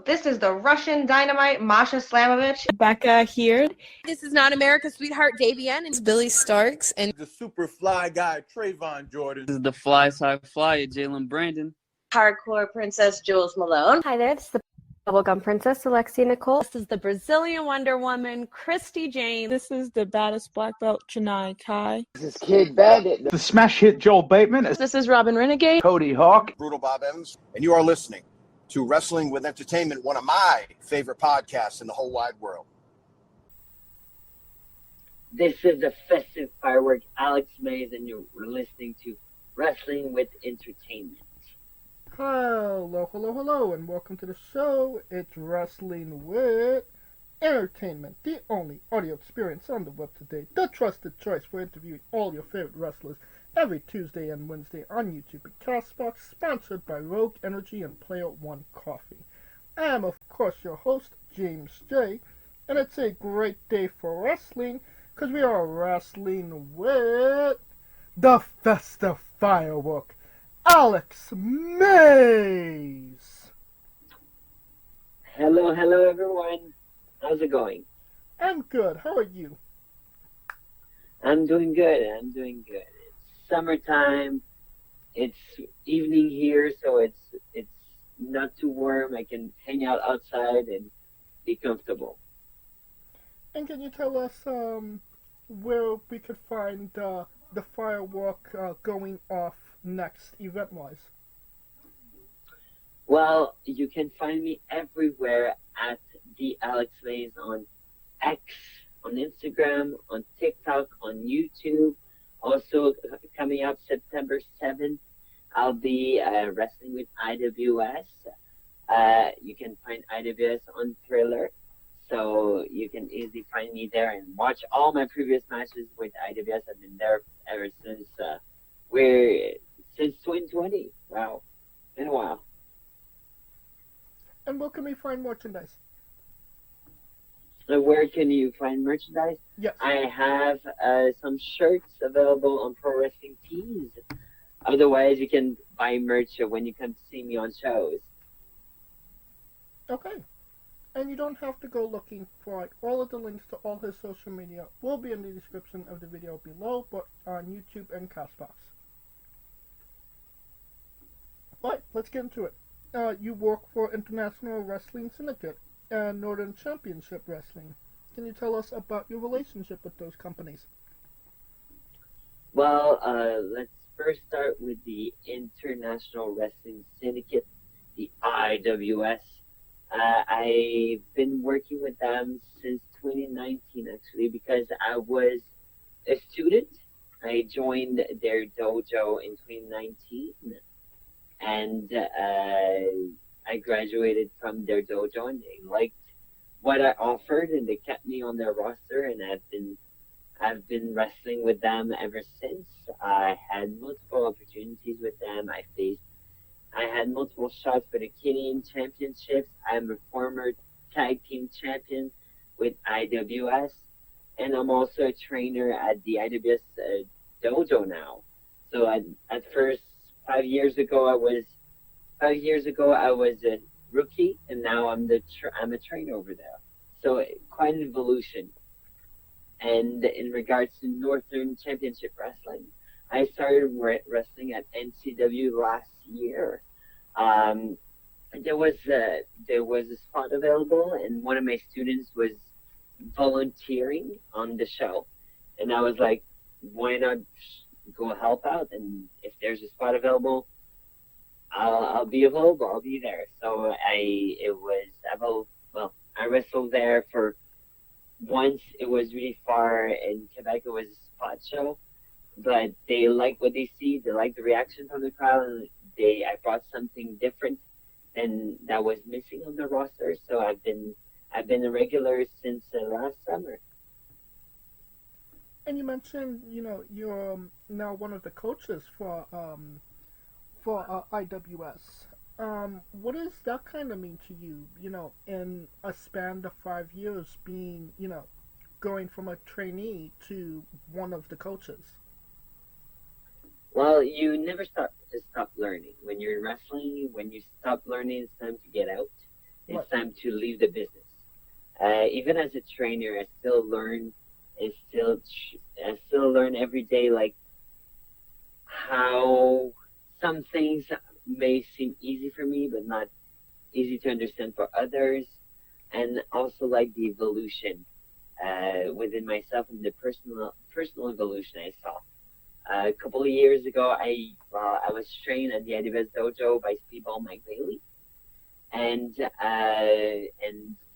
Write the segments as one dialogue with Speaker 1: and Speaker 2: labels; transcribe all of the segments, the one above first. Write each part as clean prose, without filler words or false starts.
Speaker 1: This is the Russian Dynamite, Masha Slamovich.
Speaker 2: Becca here.
Speaker 3: This is not America's Sweetheart, Davian.
Speaker 2: It's Billy Starks. And
Speaker 4: the super fly guy, Trayvon Jordan.
Speaker 5: This is the fly side flyer, Jalen Brandon.
Speaker 6: Hardcore Princess, Jules Malone.
Speaker 7: Hi there, this is the Bubblegum Princess, Alexia Nicole.
Speaker 2: This is the Brazilian Wonder Woman, Christy Jane.
Speaker 8: This is the baddest black belt, Chennai Kai.
Speaker 9: This is Kid Bandit.
Speaker 10: The smash hit, Joel Bateman.
Speaker 8: This is Robin Renegade.
Speaker 10: Cody Hawk.
Speaker 4: Brutal Bob Evans. And you are listening to Wrestling with Entertainment, one of my favorite podcasts in the whole wide world.
Speaker 9: This is the Festive Firework, Alex Mays, and you're listening to Wrestling with Entertainment.
Speaker 11: Hello, and welcome to the show. It's Wrestling with Entertainment, the only audio experience on the web today, the trusted choice for interviewing all your favorite wrestlers every Tuesday and Wednesday on YouTube and Castbox, sponsored by Rogue Energy and Player One Coffee. I am, of course, your host, James J., and it's a great day for wrestling, because we are wrestling with the Festive Firework, Alex Mays.
Speaker 9: Hello, everyone. How's it going?
Speaker 11: I'm good. How are you?
Speaker 9: I'm doing good. It's summertime. It's evening here, so it's not too warm. I can hang out outside and be comfortable.
Speaker 11: And can you tell us where we could find the firework going off next, event-wise?
Speaker 9: Well, you can find me everywhere at the Alex Mays on X, on Instagram, on TikTok, on YouTube. Also, coming up September 7th, I'll be wrestling with IWS. You can find IWS on Thriller, so you can easily find me there and watch all my previous matches with IWS. I've been there ever since since 2020. Wow, been a while.
Speaker 11: And where can we find merchandise?
Speaker 9: Where can you find merchandise?
Speaker 11: Yes.
Speaker 9: I have some shirts available on Pro Wrestling Tees. Otherwise, you can buy merch when you come to see me on shows.
Speaker 11: Okay. And you don't have to go looking for it. All of the links to all his social media will be in the description of the video below, but on YouTube and Castbox. Alright, let's get into it. You work for International Wrestling Syndicate and Northern Championship Wrestling. Can you tell us about your relationship with those companies?
Speaker 9: Well, let's first start with the International Wrestling Syndicate, the IWS. I've been working with them since 2019, actually, because I was a student. I joined their dojo in 2019, and I graduated from their dojo, and they liked what I offered, and they kept me on their roster, and I've been wrestling with them ever since. I had multiple opportunities with them. I had multiple shots for the Canadian Championships. I'm a former tag team champion with IWS, and I'm also a trainer at the IWS dojo now. So at first, 5 years ago, I was a rookie, and now I'm a trainer over there. So quite an evolution. And in regards to Northern Championship Wrestling, I started wrestling at NCW last year. There was a spot available, and one of my students was volunteering on the show, and I was like, why not go help out? And if there's a spot available, I'll be available. I'll be there. So I wrestled there for once. It was really far in Quebec. It was a spot show, but they like what they see. They like the reaction from the crowd, and I brought something different and that was missing on the roster. So I've been a regular since last summer.
Speaker 11: And you mentioned, you're now one of the coaches for IWS. What does that kind of mean to you? In a span of 5 years, being, going from a trainee to one of the coaches.
Speaker 9: Well, you never stop learning. When you're in wrestling, when you stop learning, it's time to get out. It's time to leave the business. Even as a trainer, I still learn and I still learn every day, like how some things may seem easy for me, but not easy to understand for others, and also like the evolution within myself and the personal evolution I saw. A couple of years ago, I was trained at the IDBS dojo by Speedball Mike Bailey, and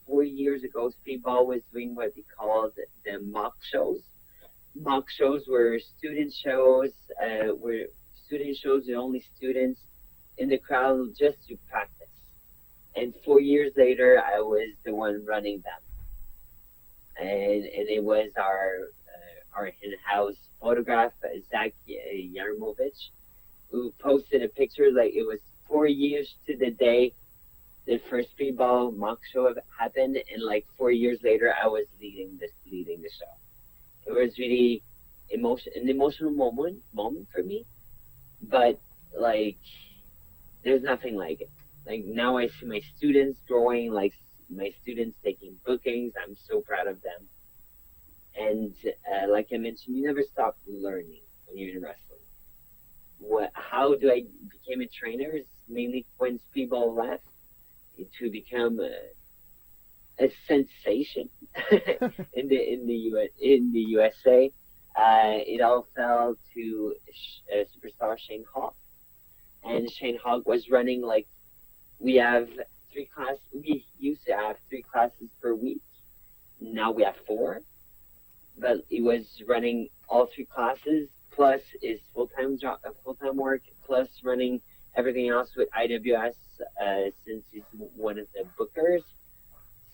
Speaker 9: 4 years ago, Speedball was doing what they called the mock shows. Mock shows were student shows, with only students in the crowd just to practice. And 4 years later, I was the one running them, and it was our in-house photograph, Zach Yarmovich, who posted a picture like it was 4 years to the day the first Speedball mock show happened, and like 4 years later, I was leading the show. It was really an emotional moment for me, but like there's nothing like it. Like now I see my students growing, like my students taking bookings. I'm so proud of them. And like I mentioned, you never stop learning when you're in wrestling. How do I became a trainer is mainly when Speedball left to become a sensation in the USA. It all fell to superstar Shane Hawk, and Shane Hawk was running like we have 3 classes. We used to have 3 classes per week. Now we have 4, but he was running all 3 classes plus his full-time work, plus running everything else with IWS since he's one of the bookers.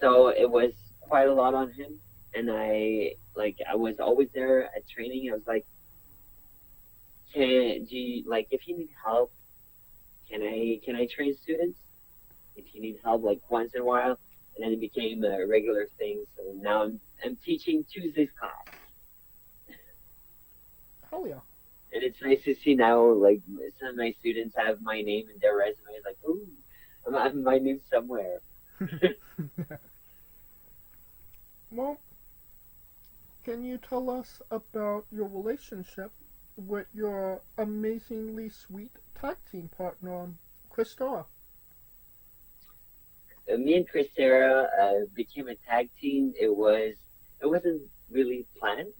Speaker 9: So it was quite a lot on him, and I was always there at training. I was like, if you need help, can I train students? If you need help, like once in a while, and then it became a regular thing. So now I'm teaching Tuesday's class.
Speaker 11: Hell yeah.
Speaker 9: And it's nice to see now, like, some of my students have my name in their resume. It's like, ooh, I have my name somewhere.
Speaker 11: Well, can you tell us about your relationship with your amazingly sweet tag team partner, Kristara?
Speaker 9: Me and Kristara became a tag team. It wasn't really planned.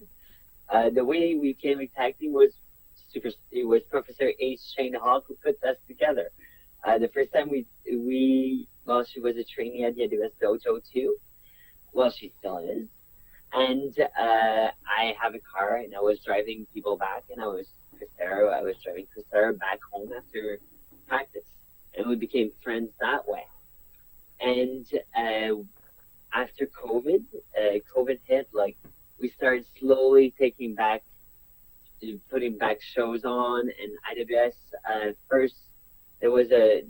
Speaker 9: The way we became a tag team was it was Professor H. Shane Hawk who put us together. The first time she was a trainee at the AWS Dojo too. Well, she still is. And I have a car, and I was driving people back, and I was driving Kristara back home after practice, and we became friends that way. And after COVID hit, like we started slowly putting back shows on, and IWS first there was a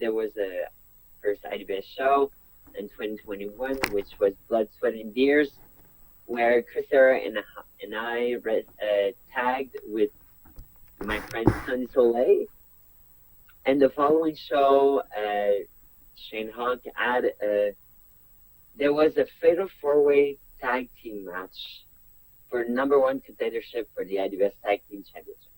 Speaker 9: first IWS show in 2021, which was Blood, Sweat, and Tears, where Kristara and I tagged with my friend Sunny Soleil. And the following show, Shane Hawk had there was a fatal 4-way tag team match for #1 contendership for the IWS Tag Team Championship.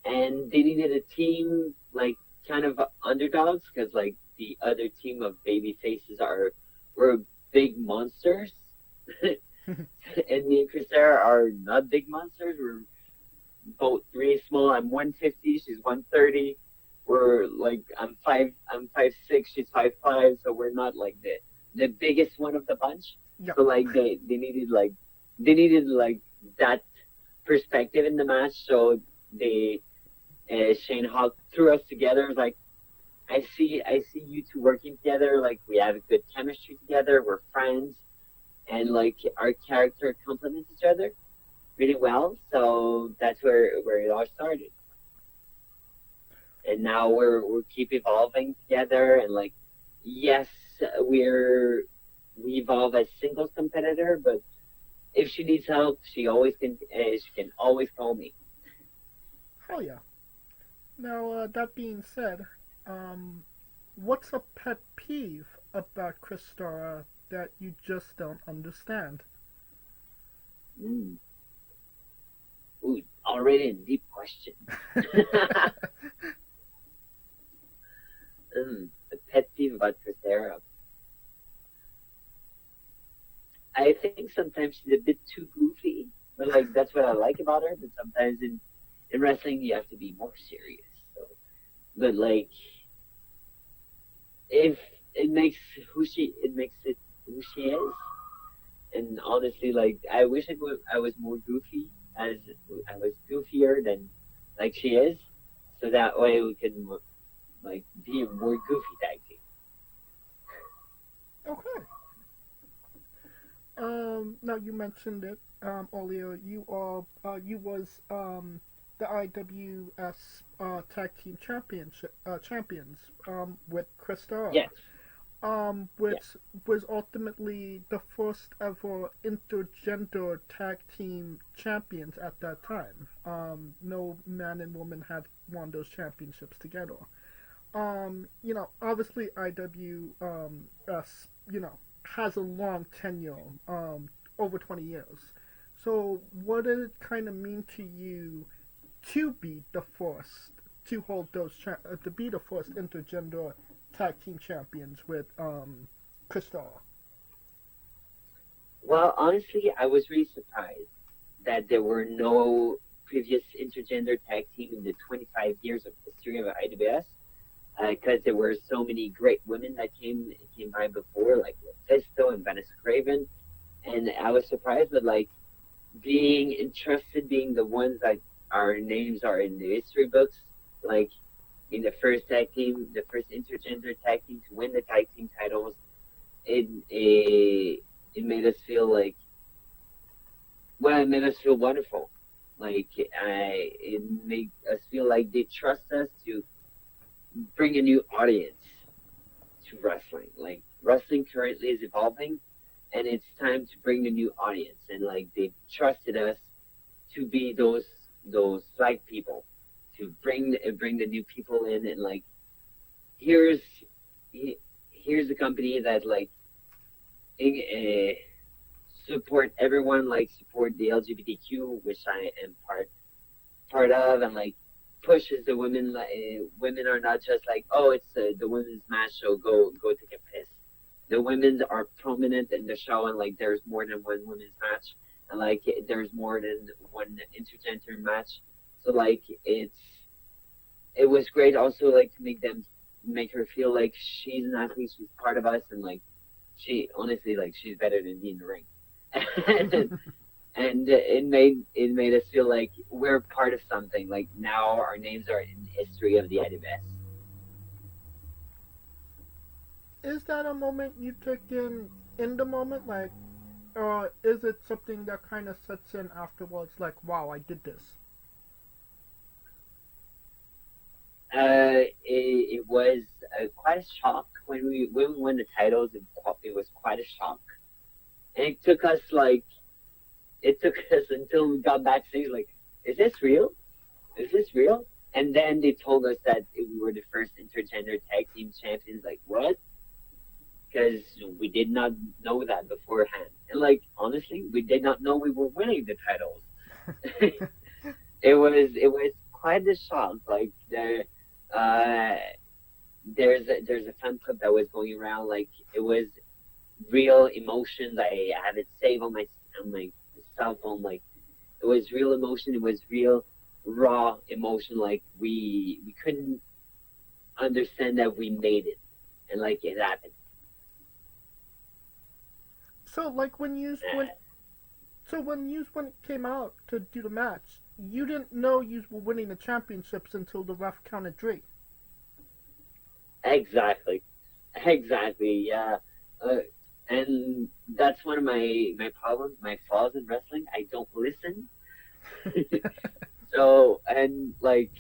Speaker 9: And they needed a team like kind of underdogs because like the other team of baby faces were big monsters. And me and Kristara are not big monsters. We're both really small. I'm 150, she's 130. We're like I'm 5'6", she's 5'5", so we're not like the biggest one of the bunch. Yeah. So like they needed that perspective in the match. So they Shane Hawk threw us together. Like I see you two working together. Like we have a good chemistry together. We're friends, and like our character complements each other really well. So that's where it all started. And now we keep evolving together, and like yes, we evolve as singles competitor, but if she needs help, she can always call me.
Speaker 11: Hell yeah. Now that being said, what's a pet peeve about Kristara that you just don't understand?
Speaker 9: Ooh, already a deep question. A pet peeve about Kristara. I think sometimes she's a bit too goofy, but like that's what I like about her. But sometimes in wrestling you have to be more serious. So, but like if it makes it who she is. And honestly, like I wish I was more goofy, as I was goofier than like she is, so that way we can like be a more goofy tag team.
Speaker 11: Okay. Now you mentioned it, earlier. You was the IWS Tag Team champions with Kristara.
Speaker 9: Yes.
Speaker 11: Which was ultimately the first ever intergender tag team champions at that time. No man and woman had won those championships together. Obviously IWS, has a long tenure, over 20 years. So what did it kind of mean to you to be the first to hold those to be the first intergender tag team champions with Kristara?
Speaker 9: Well, honestly, I was really surprised that there were no previous intergender tag team in the 25 years of history of IWS, because there were so many great women that came by before, like Fisto and Vanessa Craven, and I was surprised that like being interested, being the ones that our names are in the history books, like in the first tag team, the first intergender tag team to win the tag team titles. It made us feel like, well, it made us feel wonderful. Like it made us feel like they trust us to bring a new audience to wrestling. Like wrestling currently is evolving, and it's time to bring a new audience. And like they trusted us to be those flag people, to bring the new people in, and like here's a company that like support everyone, like support the LGBTQ, which I am part of, and like pushes the women. Like women are not just like, oh, it's the women's match, so go take a piss. The women are prominent in the show, and like there's more than one women's match, and like there's more than one intergender match. So like it was great also like to make her feel like she's an athlete, she's part of us, and like she honestly like she's better than me in the ring. and it made us feel like we're part of something. Like now our names are in the history of the IWS.
Speaker 11: Is that a moment you took in the moment, like, or is it something that kind of sets in afterwards, like, wow, I did this?
Speaker 9: It was quite a shock when we won the titles. It was quite a shock, and it took us until we got backstage. Like, is this real? Is this real? And then they told us that we were the first intergender tag team champions. Like, what? Because we did not know that beforehand. And like, honestly, we did not know we were winning the titles. It was quite a shock. Like there's a fan club that was going around. Like it was real emotions. I have it saved on my cell phone. Like it was real emotion. It was real raw emotion. Like we couldn't understand that we made it, and like it happened.
Speaker 11: So like when it came out to do the match, you didn't know you were winning the championships until the ref counted 3.
Speaker 9: Exactly, yeah. And that's one of my problems, my flaws in wrestling. I don't listen. So, and like,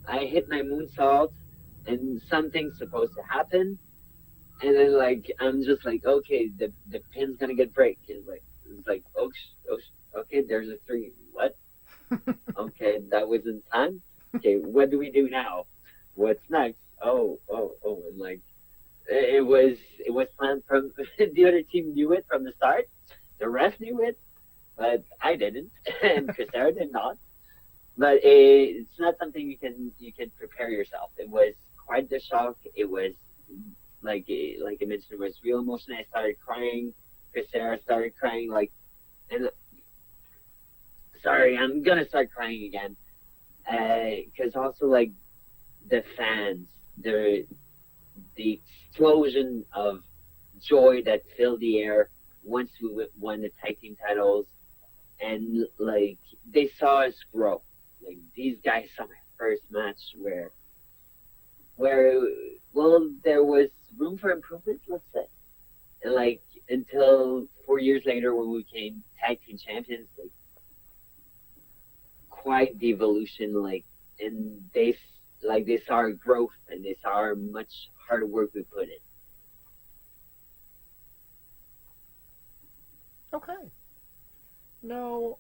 Speaker 9: I hit my moonsault, and something's supposed to happen, and then like I'm just like, okay, the pin's gonna get break. It's like oh, okay, there's a 3. What? Okay, that was in time. Okay, what do we do now? What's next? Oh, and like it was the other team knew it from the start. The ref knew it, but I didn't, and Kristara did not. But it's not something you can prepare yourself. It was quite the shock. It was like I mentioned, it was real emotion. I started crying. Kristara started crying. And sorry, I'm gonna start crying again. Because also like the fans, the explosion of joy that filled the air once we won the tag team titles, and like they saw us grow. Like these guys saw my first match where well there was room for improvement, let's say, and like until 4 years later when we became tag team champions, like quite the evolution, like, and they saw our growth and they saw how much hard work we put in.
Speaker 11: Okay. Now,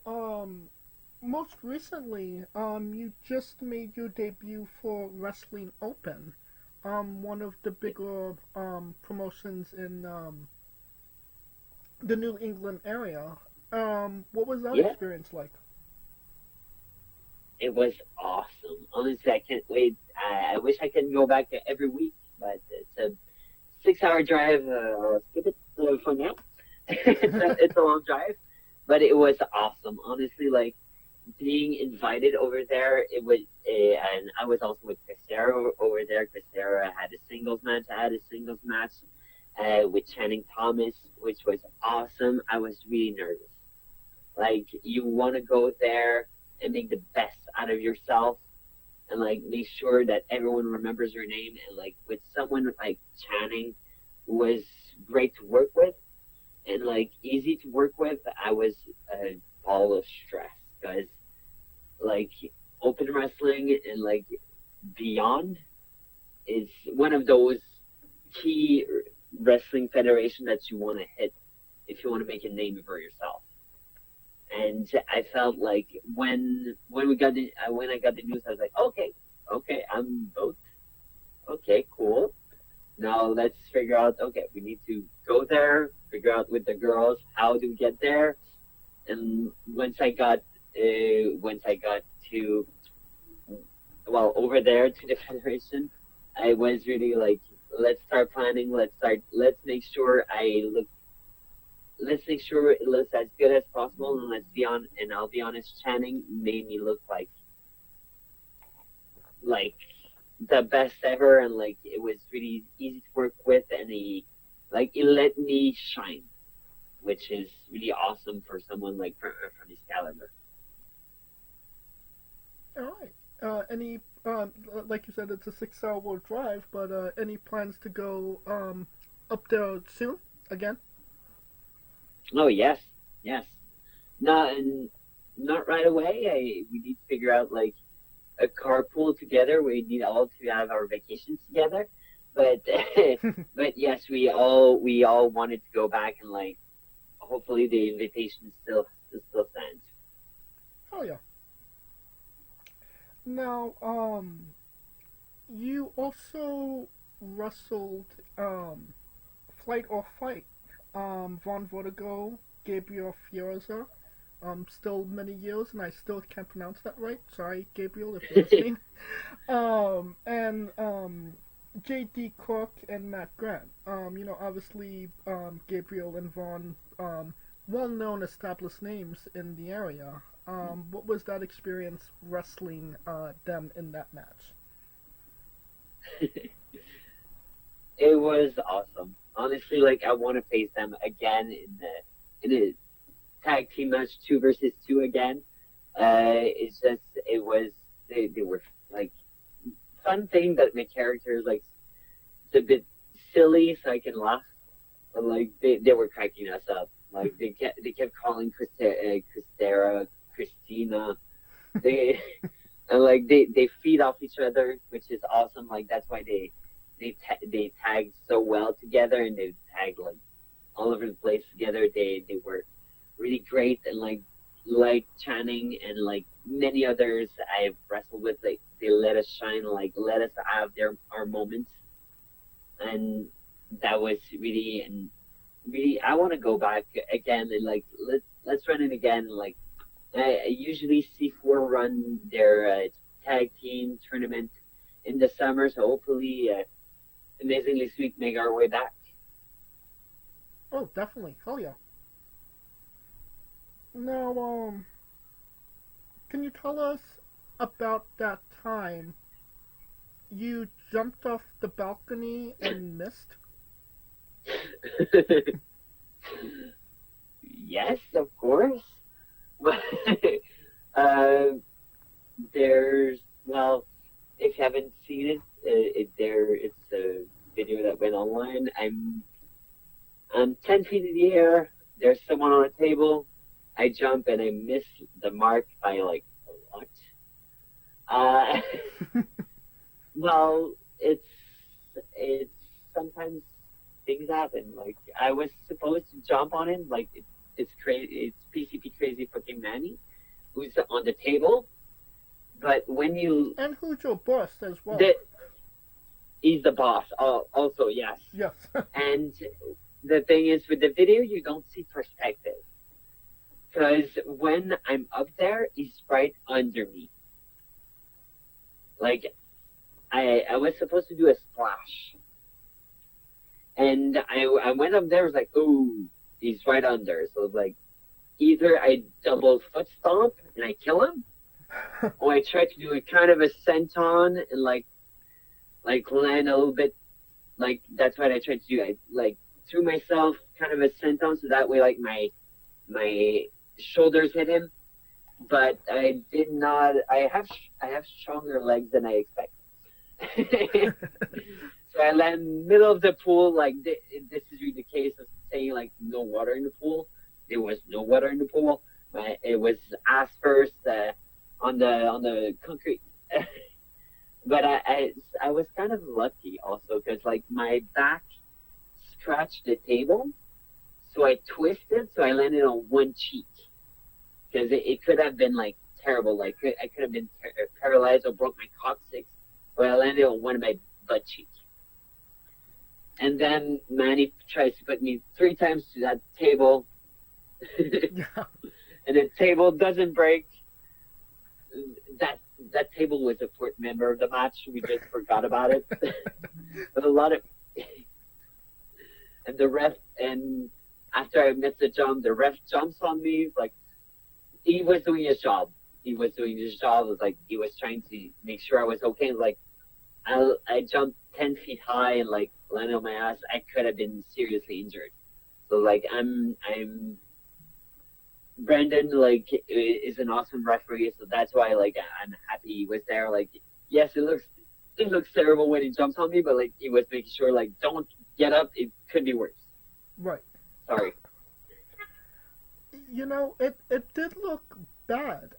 Speaker 11: most recently, you just made your debut for Wrestling Open, one of the bigger promotions in the New England area. What was that experience like?
Speaker 9: It was awesome. Honestly, I can't wait. I wish I could go back every week, but it's a 6-hour drive. I'll skip it for now. It's a long drive, but it was awesome. Honestly, like being invited over there, it was, and I was also with Kristara over there. Kristara had a singles match. I had a singles match with Channing Thomas, which was awesome. I was really nervous. Like you want to go there and make the best out of yourself and like make sure that everyone remembers your name, and like with someone like Channing, who was great to work with and like easy to work with, I was a ball of stress because like open wrestling and like beyond is one of those key wrestling federation that you want to hit if you want to make a name for yourself. And I felt like when I got the news, I was like, okay, I'm both. Okay, cool. Now let's figure out. Okay, we need to go there, figure out with the girls how do we get there. And once I got to over there to the federation, I was really like, let's start planning. Let's make sure let's make sure it looks as good as possible, and I'll be honest, Channing made me look like the best ever, and like it was really easy to work with, and he let me shine, which is really awesome for someone like from his caliber.
Speaker 11: All right. Any like you said, it's a 6-hour drive, but any plans to go up there soon again?
Speaker 9: Oh yes. Not right away. We need to figure out like a carpool together. We need all to have our vacations together. But but yes, we all wanted to go back, and like hopefully the invitation still stands.
Speaker 11: Oh yeah. Now, you also wrestled Flight or Fight. Von Vertigo, Gabriel Fioza, still many years, and I still can't pronounce that right. Sorry, Gabriel, if you're listening. And J.D. Cook and Matt Grant. Obviously, Gabriel and Von, well-known established names in the area. What was that experience wrestling them in that match?
Speaker 9: It was awesome. Honestly, like I want to face them again in a tag team match 2 versus 2 again. It's just they were like fun thing that my characters like it's a bit silly, so I can laugh, but like they were cracking us up. Like they kept calling Kristara, Christina. And like they feed off each other, which is awesome. Like that's why they tagged so well together, and they tagged like all over the place together. They were really great, and like Channing and like many others I've wrestled with, like they let us shine, like let us have our moments, and that was really really, I want to go back again and like let's run it again. Like I usually see four run their tag team tournament in the summer, so hopefully, Amazingly Sweet make our way back.
Speaker 11: Oh, definitely. Hell yeah. Now, can you tell us about that time you jumped off the balcony and missed?
Speaker 9: Yes, of course. uh, there's well, if you haven't seen it's a video that went online. I'm 10 feet in the air. There's someone on a table. I jump and I miss the mark by like a lot. Well, it's sometimes things happen. Like I was supposed to jump on him. Like it's crazy. It's PCP crazy fucking Manny, who's on the table. But when you
Speaker 11: And who's your boss as well?
Speaker 9: He's the boss. Also, yes.
Speaker 11: Yes.
Speaker 9: And the thing is, with the video, you don't see perspective. Because when I'm up there, he's right under me. Like, I was supposed to do a splash. And I went up there, I was like, ooh, he's right under. So, like, either I double foot stomp and I kill him, or I try to do a kind of a senton and, like land a little bit. Like, that's what I tried to do. I, like, threw myself kind of a senton, so that way, like, my shoulders hit him, but I did not. I have stronger legs than I expected. So I land in the middle of the pool. Like this is really the case of saying like no water in the pool. There was no water in the pool. It was ass first on the concrete. But I was kind of lucky also because like my back scratched the table, so I twisted, so I landed on one cheek. Because it could have been like terrible, like I could have been paralyzed or broke my coccyx, but I landed on one of my butt cheeks. And then Manny tries to put me 3 times to that table, and the table doesn't break. That table was a fourth member of the match. We just forgot about it. But a lot of and the ref, and after I missed the jump, the ref jumps on me like. He was doing his job. It was like he was trying to make sure I was okay. Like I jumped 10 feet high and like landed on my ass. I could have been seriously injured. So like I'm Brandon like is an awesome referee, so that's why like I'm happy he was there. Like yes, it looks terrible when he jumps on me, but like he was making sure like don't get up. It could be worse.
Speaker 11: Right.
Speaker 9: Sorry.
Speaker 11: You know, it did look bad,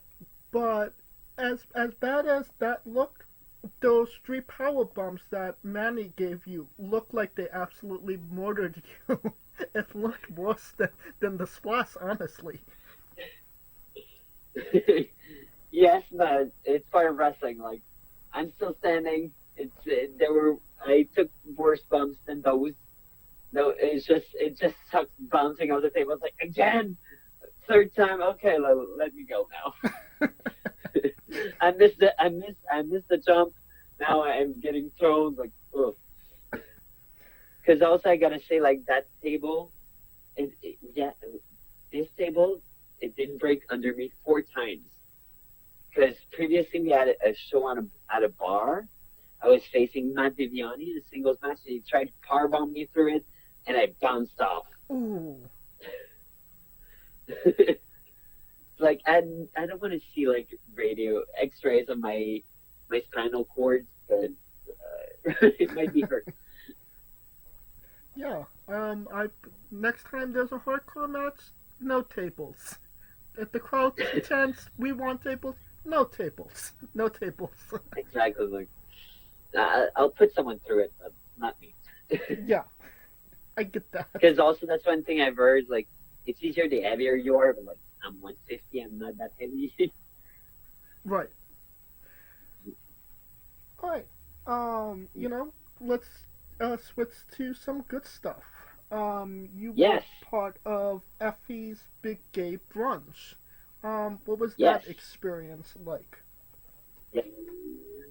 Speaker 11: but as bad as that looked, those 3 power bombs that Manny gave you looked like they absolutely murdered you. It looked worse than the splash, honestly.
Speaker 9: Yes, but it's part of wrestling. Like I'm still standing. I took worse bumps than those. No, it just sucks bouncing off the table. It's like again. 3rd time, okay, let me go now. I missed the jump. Now I'm getting thrown like, ugh. Because also I gotta say like that table, this table it didn't break under me 4 times. Because previously we had a show at a bar. I was facing Matt Viviani in a singles match, and he tried to powerbomb me through it, and I bounced off.
Speaker 11: Ooh.
Speaker 9: Like I don't want to see like radio X-rays of my spinal cord, but it might be hurt.
Speaker 11: Yeah. Next time there's a hardcore match, no tables. If the crowd chants, "We want tables," no tables. No tables.
Speaker 9: Exactly. Like I'll put someone through it, but not me.
Speaker 11: Yeah, I get that.
Speaker 9: Because also that's one thing I've heard. Like it's easier the heavier you are, but like I'm 150, I'm not that heavy.
Speaker 11: Right. Alright. You know, let's switch to some good stuff. you
Speaker 9: Yes.
Speaker 11: were part of Effy's Big Gay Brunch. What was
Speaker 9: Yes.
Speaker 11: that experience like?
Speaker 9: Yes.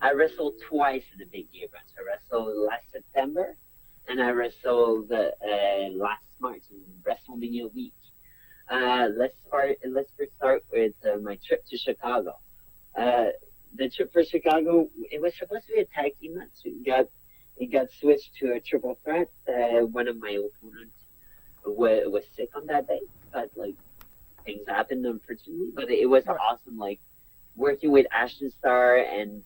Speaker 9: I wrestled twice in the Big Gay Brunch. I wrestled last September, and I wrestled last March in WrestleMania week. Let's first start with my trip to Chicago. The trip for Chicago, it was supposed to be a tag team match. It got switched to a triple threat. One of my opponents was sick on that day, but like things happened unfortunately. But it was awesome, like working with Ashton, Starr, and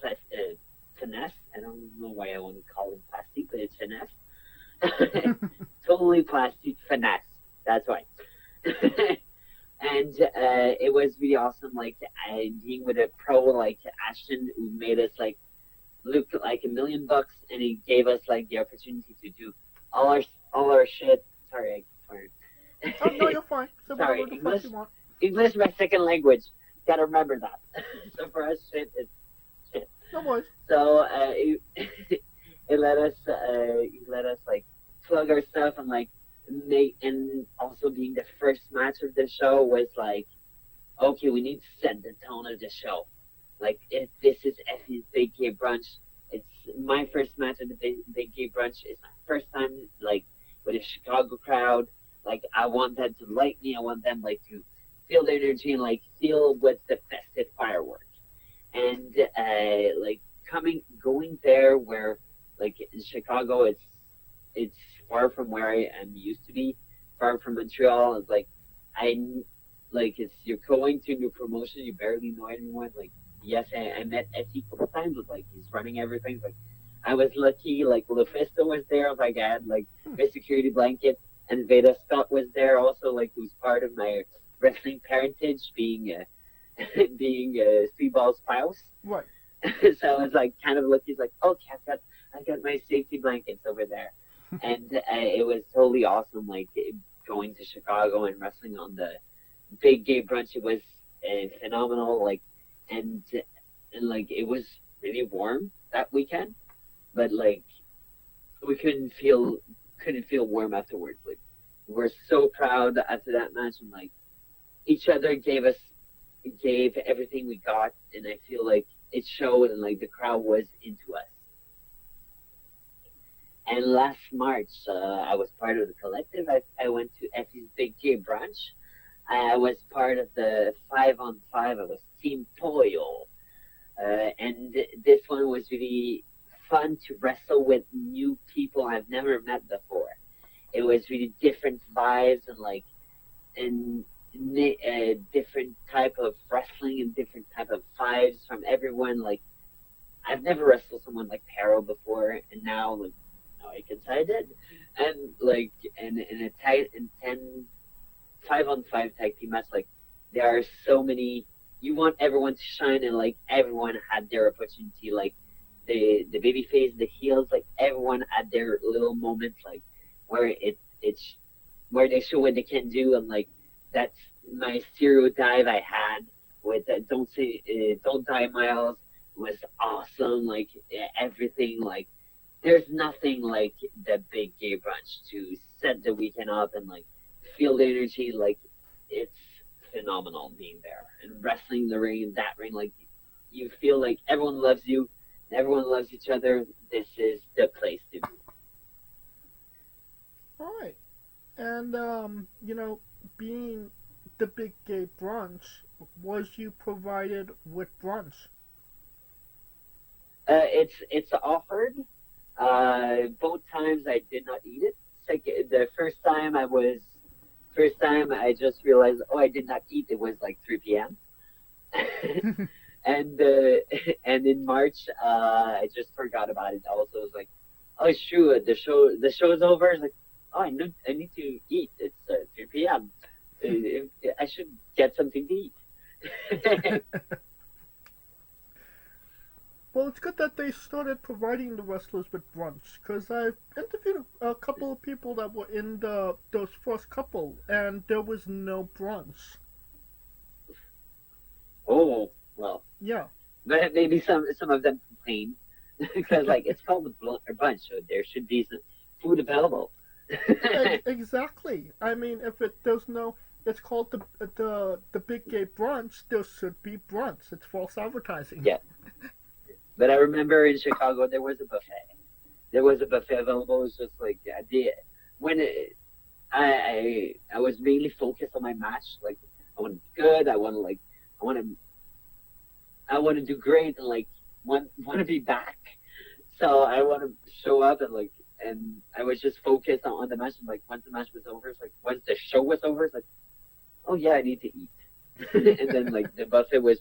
Speaker 9: Pha'Nesse. I don't know why I want to call him plastic, but it's Pha'Nesse. Totally plastic Pha'Nesse. That's right. And it was really awesome, like being with a pro like Ashton, who made us like look like $1 million, and he gave us like the opportunity to do all our shit. Sorry, I fired.
Speaker 11: Oh no, you're fine. So
Speaker 9: Sorry,
Speaker 11: whatever the fuck you want.
Speaker 9: English my second language. Gotta remember that. So for us, shit is shit.
Speaker 11: No worries.
Speaker 9: So it let us like plug our stuff and like make, and also being the first match of the show was like, okay, we need to set the tone of the show. Like, if this is Effy's Big Gay Brunch, it's my first match at the Big Gay Brunch. It's my first time like with a Chicago crowd. Like, I want them to like me. I want them like to feel the energy and like feel what's the Festive Firework. And like going there where like in Chicago, it's far from where I am used to be, far from Montreal. It's like it's you're going to a new promotion, you barely know anyone. Like, yes, I met Effy a couple times, but like he's running everything. Like, I was lucky, like LaFista was there, like I had like a security blanket, and Veda Scott was there also, like who's part of my wrestling parentage, being Speedball's spouse.
Speaker 11: Right.
Speaker 9: So I was like kind of lucky. It's like, okay, I got my safety blankets over there. And it was totally awesome, like going to Chicago and wrestling on the Big Gay Brunch. It was phenomenal, like, and like it was really warm that weekend, but like we couldn't feel warm afterwards. Like, we're so proud after that match, and like each other gave everything we got, and I feel like it showed, and like the crowd was into us. And last March, I was part of the collective. I went to Effy's Big Gay Brunch. I was part of the 5-on-5. I was Team Pollo. And this one was really fun to wrestle with new people I've never met before. It was really different vibes and different type of wrestling and different type of vibes from everyone. Like, I've never wrestled someone like Perro before, and now like, I can say I did. And like in a 5-on-5 tag team match, like there are so many, you want everyone to shine, and like everyone had their opportunity, like the baby face, the heels, like everyone had their little moments, like where it's where they show what they can do. And like that's my serial dive I had with Don't Die Miles was awesome. Like everything, like there's nothing like the Big Gay Brunch to set the weekend up and like feel the energy. Like, it's phenomenal being there and wrestling the ring, and that ring, like you feel like everyone loves you, everyone loves each other. This is the place to be.
Speaker 11: All right. And being the Big Gay Brunch, was you provided with brunch?
Speaker 9: It's offered. Both times I did not eat it. Like the first time I just realized, I did not eat. It was like 3 p.m. and in March, I just forgot about it. Also, it was like, oh shoot, the show's over. It's like, I need to eat. It's 3 p.m. I should get something to eat.
Speaker 11: Well, it's good that they started providing the wrestlers with brunch, because I've interviewed a couple of people that were in those first couple, and there was no brunch.
Speaker 9: Oh, well.
Speaker 11: Yeah.
Speaker 9: But maybe some of them complain because like it's called a brunch, so there should be some food available.
Speaker 11: Exactly. I mean, if there's no, it's called the big gay brunch. There should be brunch. It's false advertising.
Speaker 9: Yeah. But I remember in Chicago there was a buffet. There was a buffet available. It was just like when I was mainly focused on my match. Like I want to be good. I want to do great and like want to be back. So I want to show up and I was just focused on the match. And like once the match was over, it's like once the show was over, it's like, oh yeah, I need to eat. And then like the buffet was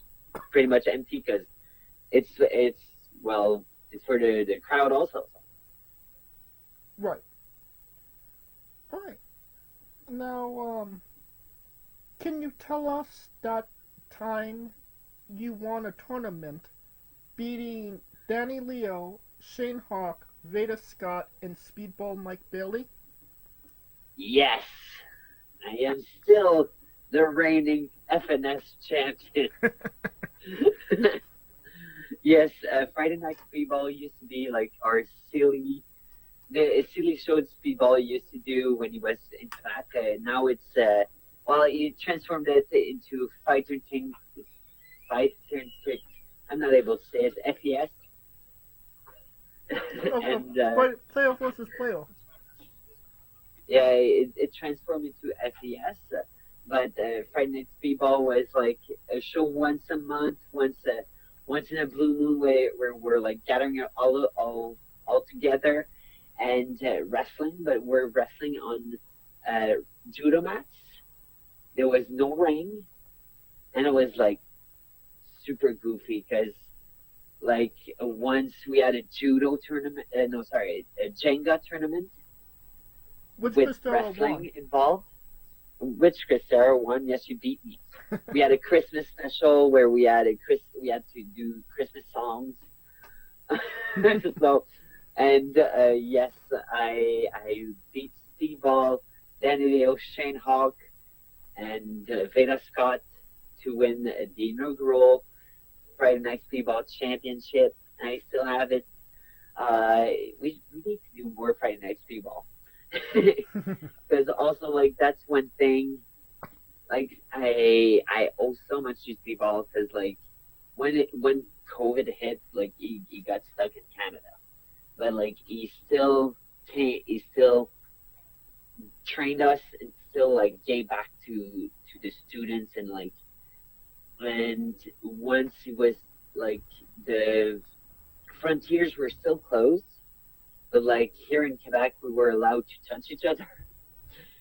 Speaker 9: pretty much empty because it's for the crowd also.
Speaker 11: Right. All right. Now, can you tell us that time you won a tournament beating Danny Leo, Shane Hawk, Veda Scott, and Speedball Mike Bailey?
Speaker 9: Yes, I am still the reigning F&S champion. Yes, Friday Night Speedball used to be like our silly show Speedball used to do when he was in track. Now it's he transformed it into Fighter Team. I'm not able to say it. FES. And
Speaker 11: playoff versus playoff.
Speaker 9: Yeah, it transformed into FES. But Friday Night Speedball was like a show once a month, once in a blue moon where we're like gathering all together and wrestling, but we're wrestling on judo mats. There was no ring, and it was like super goofy because like once we had a judo tournament, a Jenga tournament with wrestling involved. Which Kristara won? Yes, you beat me. We had a Christmas special where we had to do Christmas songs. So, and yes, I beat Speedball, Danny Leo, Shane Hawk, and Veda Scott to win the inaugural Friday Night Speedball Championship. I still have it. We need to do more Friday Night Speedball. Because also like that's one thing like I owe so much to Speedball because like when COVID hit, like he got stuck in Canada, but like he still trained us and still like gave back to the students and once it was like the frontiers were still closed. But like here in Quebec, we were allowed to touch each other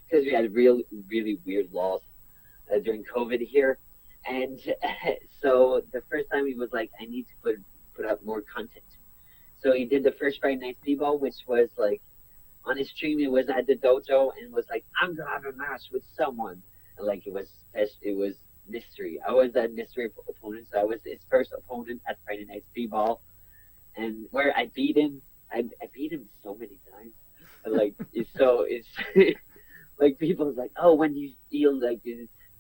Speaker 9: because we had really weird laws during COVID here. And so the first time he was like, I need to put up more content. So he did the first Friday Night Speedball, which was like on his stream. It was at the dojo and was like, I'm gonna have a match with someone. And like it was mystery. I was that mystery opponent. So I was his first opponent at Friday Night Speedball, and where I beat him. I beat him so many times. Like it's like people's like, oh, when you feel like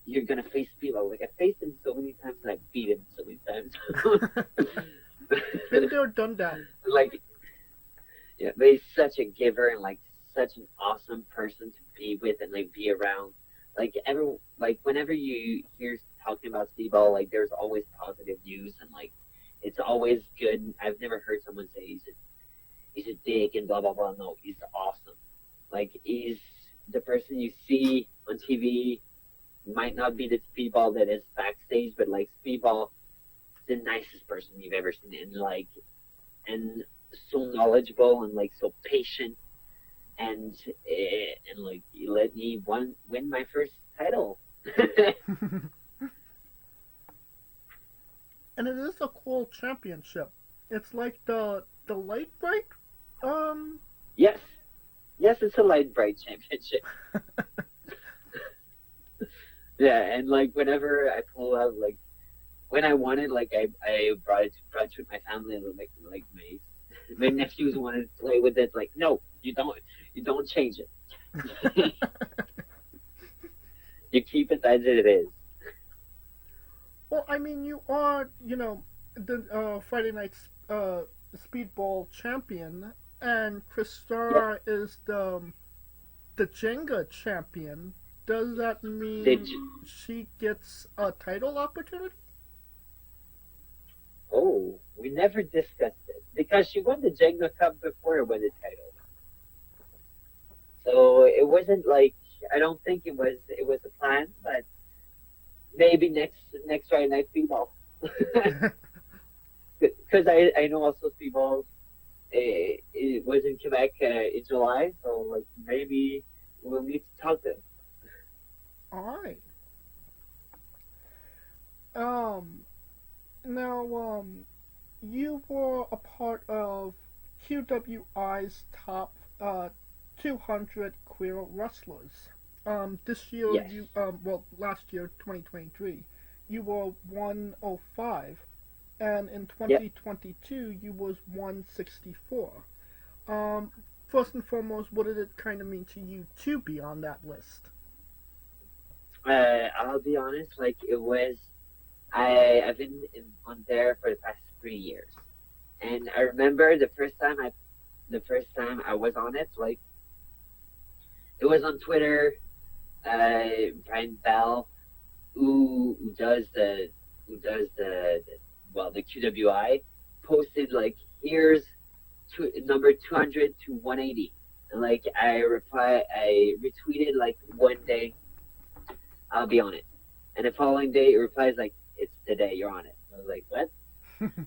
Speaker 9: you're gonna face Speedball, like I faced him so many times and I beat him so many times.
Speaker 11: Been there, done that.
Speaker 9: Like, yeah, but he's such a giver and like such an awesome person to be with and like be around. Like whenever you hear talking about Speedball, like there's always positive news and like it's always good. I've never heard someone say he's a dick and blah blah blah. No, he's awesome. Like he's the person you see on TV might not be the Speedball that is backstage, but like Speedball is the nicest person you've ever seen, and so knowledgeable and like so patient, and like he let me win my first title.
Speaker 11: And it is a cool championship. It's like the light break.
Speaker 9: Yes, it's a light bright championship. Yeah, and like whenever I pull out, like when I won it, like I brought it to brunch with my family, and like my nephews wanted to play with it. Like, no, you don't change it. You keep it as it is.
Speaker 11: Well, I mean, you are, the Friday Night Speedball champion, and Kristara is the the Jenga champion, does that mean
Speaker 9: Did
Speaker 11: she gets a title opportunity?
Speaker 9: Oh, we never discussed it because she won the Jenga Cup before it won the title. So it wasn't like I don't think it was a plan, but maybe next Friday night speedball. Because I know also speedball it was in Quebec in July, so like maybe we'll need to talk to them.
Speaker 11: All right. Now, you were a part of QWI's top 200 queer wrestlers. This year,
Speaker 9: Yes.
Speaker 11: last year, 2023, you were 105, and in 2022, you was 164. First and foremost, what did it kind of mean to you to be on that list?
Speaker 9: I'll be honest, like it was. I've been on there for the past 3 years, and I remember the first time I was on it, like it was on Twitter. Brian Bell, who does the the QWI, posted like here's number 200 to 180, and like I retweeted like one day I'll be on it, and the following day it replies like it's the day you're on it. I was like what?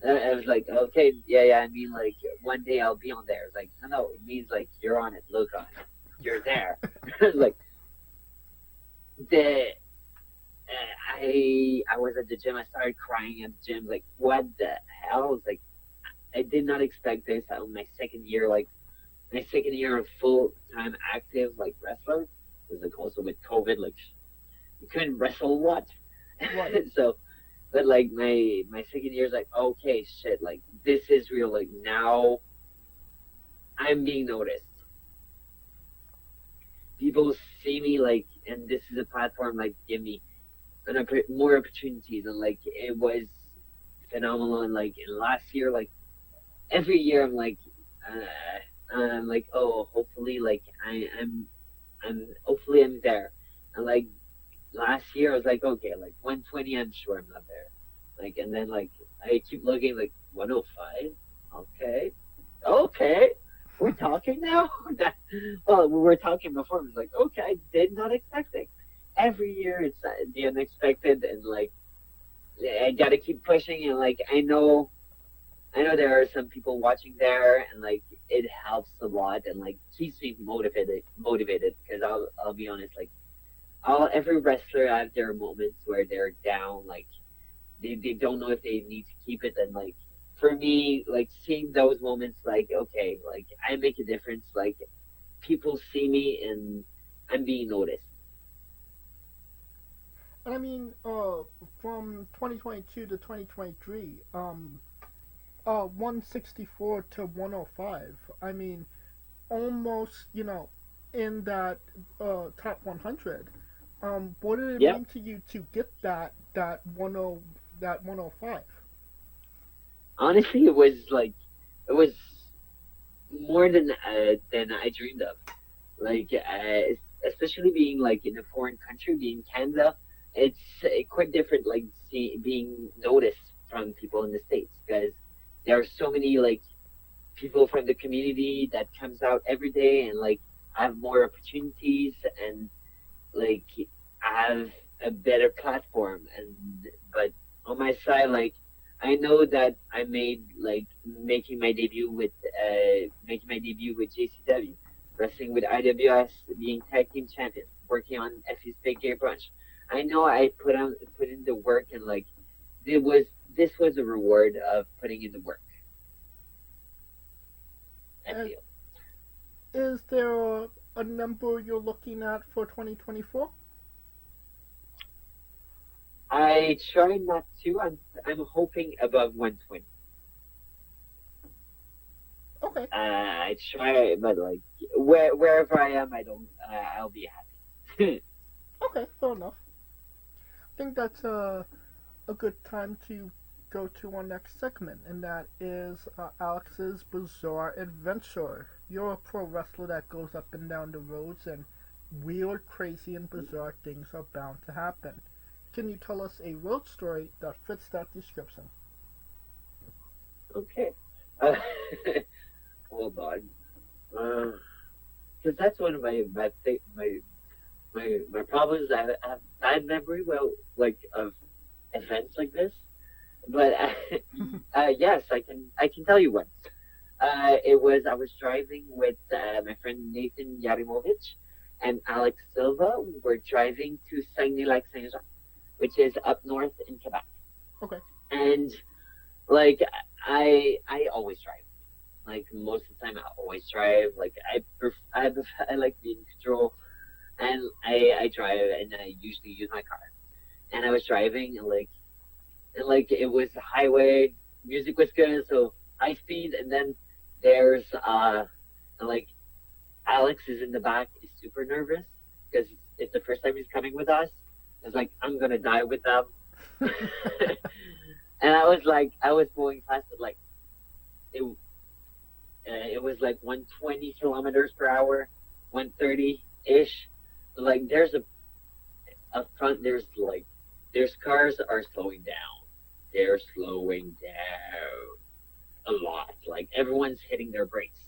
Speaker 9: I was like okay yeah I mean like one day I'll be on there. It's like no, it means like you're on it. Look on it. You're there. I was like I was at the gym. I started crying at the gym. Like, what the hell? I was like, I did not expect this. My second year of full time active like wrestler. Because like also with COVID, like you couldn't wrestle what.
Speaker 11: Right.
Speaker 9: So, but like my second year is like okay shit. Like this is real. Like now, I'm being noticed. People see me like, and this is a platform like give me more opportunities, and like it was phenomenal. And like in last year, like every year, I'm like oh, hopefully, like I'm hopefully I'm there. And like last year, I was like, okay, like 120, I'm sure I'm not there. Like, and then like I keep looking like 105, okay. We're talking now? Well, we were talking before. It was like, okay, I did not expect it. Every year it's the unexpected, and like I gotta keep pushing. And like I know there are some people watching there, and like it helps a lot, and like keeps me motivated. Because I'll be honest, like every wrestler have their moments where they're down, like they don't know if they need to keep it, and like. For me, like seeing those moments, like okay, like I make a difference. Like people see me, and I'm being noticed.
Speaker 11: And I mean, from 2022 to 2023, 164 to 105. I mean, almost, in that top 100. What did it mean to you to get that 105?
Speaker 9: Honestly, it was more than I dreamed of. Like, especially being like in a foreign country, being Canada, it's quite different. Like being noticed from people in the States, because there are so many like people from the community that comes out every day, and like have more opportunities, and like have a better platform. And but on my side, like I know that I made like making my debut with JCW, wrestling with IWS, being tag team champion, working on Effy's Big Gay Brunch. I know I put in the work, and like this was a reward of putting in the work. I feel.
Speaker 11: Is there a number you're looking at for 2024?
Speaker 9: I try not to. I'm hoping above 120.
Speaker 11: Okay.
Speaker 9: I try, but like wherever I am, I'll be happy.
Speaker 11: Okay, fair enough. I think that's a good time to go to our next segment, and that is Alex's Bizarre Adventure. You're a pro wrestler that goes up and down the roads and weird, crazy, and bizarre things are bound to happen. Can you tell us a road story that fits that description?
Speaker 9: Okay. Hold on. Because that's one of my problems. I have bad memory, of events like this. But yes, I can tell you one. I was driving with my friend Nathan Yarimovich and Alex Silva. We were driving to Saguenay-Lac-Saint-Jean, which is up north in Quebec.
Speaker 11: Okay.
Speaker 9: And like I always drive. Like most of the time, I always drive. Like I like being in control, and I drive, and I usually use my car. And I was driving, and it was a highway. Music was good, so high speed. And then there's Alex is in the back, is super nervous because it's the first time he's coming with us. It's like I'm gonna die with them. And I was going fast, but it was like 120 kilometers per hour, 130 ish. Like there's up front, there's cars are slowing down. They're slowing down a lot. Like everyone's hitting their brakes.